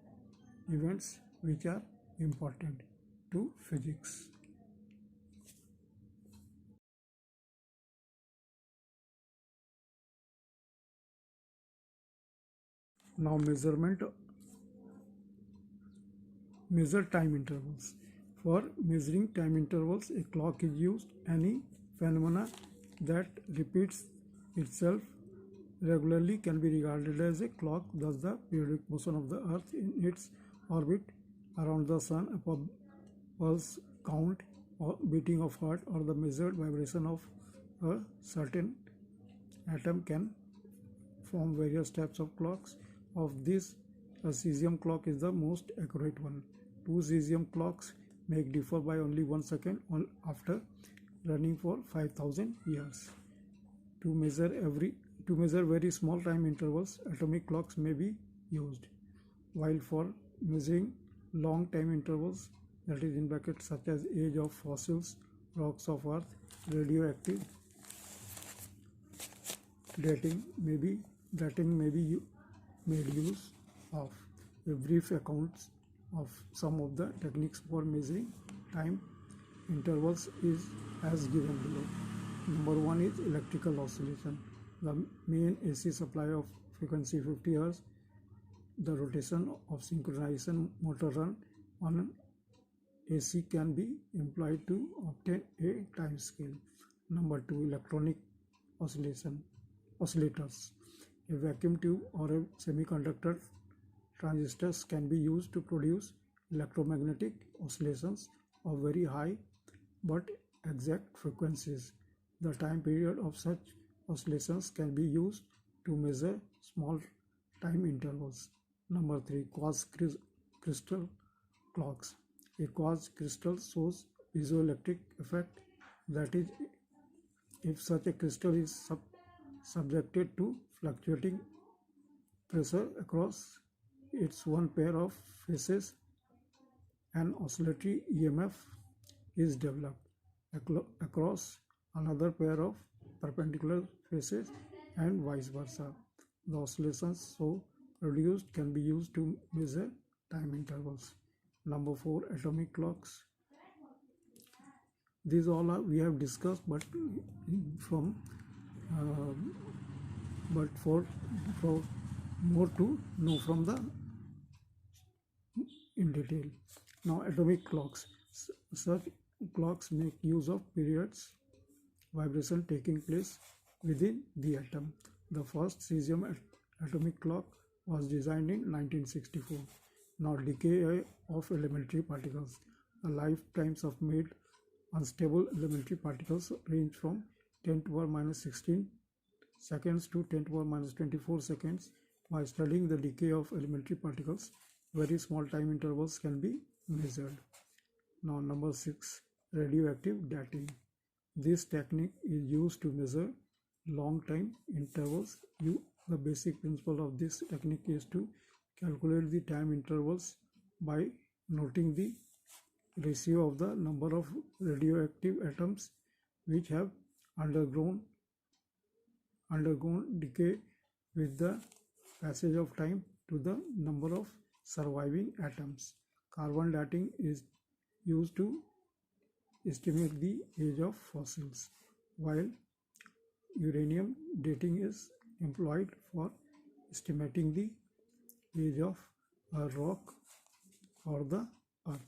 events which are important to physics. Now measure time intervals. For measuring time intervals, a clock is used. Any phenomena that repeats itself regularly can be regarded as a clock. Thus, the periodic motion of the Earth in its orbit around the Sun, a pulse count or beating of heart, or the measured vibration of a certain atom can form various types of clocks. Of these, a cesium clock is the most accurate one. Two cesium clocks may differ by only 1 second after running for 5,000 years. To measure very small time intervals, atomic clocks may be used, while for measuring long time intervals, that is in brackets such as age of fossils, rocks of Earth, radioactive dating may be made use of. A brief account of some of the techniques for measuring time intervals is as given below. Number 1 is electrical oscillation. The main AC supply of frequency 50 Hz. The rotation of synchronization motor run on AC can be employed to obtain a time scale. Number 2, electronic oscillators. A vacuum tube or a semiconductor transistors can be used to produce electromagnetic oscillations of very high but exact frequencies. The time period of such oscillations can be used to measure small time intervals. Number 3, quartz crystal clocks. A quartz crystal shows piezoelectric effect, that is, if such a crystal is subjected to fluctuating pressure across its one pair of faces, an oscillatory EMF is developed across another pair of perpendicular faces and vice versa. The oscillations so produced can be used to measure time intervals. Number 4, atomic clocks. These all we have discussed, but for more to know from the in detail. Now, atomic clocks. Such clocks make use of periods vibration taking place within the atom. The first cesium atomic clock was designed in 1964. Now, decay of elementary particles. The lifetimes of made unstable elementary particles range from 10 to the power minus 16 seconds to 10 to the power minus 24 seconds. By studying the decay of elementary particles, very small time intervals can be measured. Now, number 6, radioactive dating. This technique is used to measure long time intervals. The basic principle of this technique is to calculate the time intervals by noting the ratio of the number of radioactive atoms which have undergone decay with the passage of time to the number of surviving atoms. Carbon dating is used to estimate the age of fossils, while uranium dating is employed for estimating the age of a rock or the earth.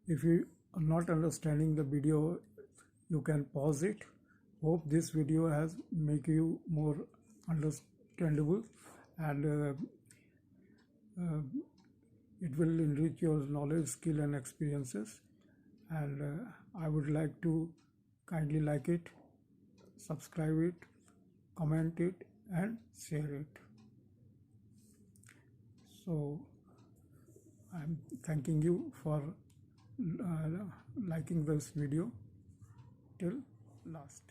If you are not understanding the video, you can pause it. Hope this video has make you more understandable, and it will enrich your knowledge, skill and experiences. And I would like to kindly like it, subscribe it, comment it and share it. So I'm thanking you for liking this video till last.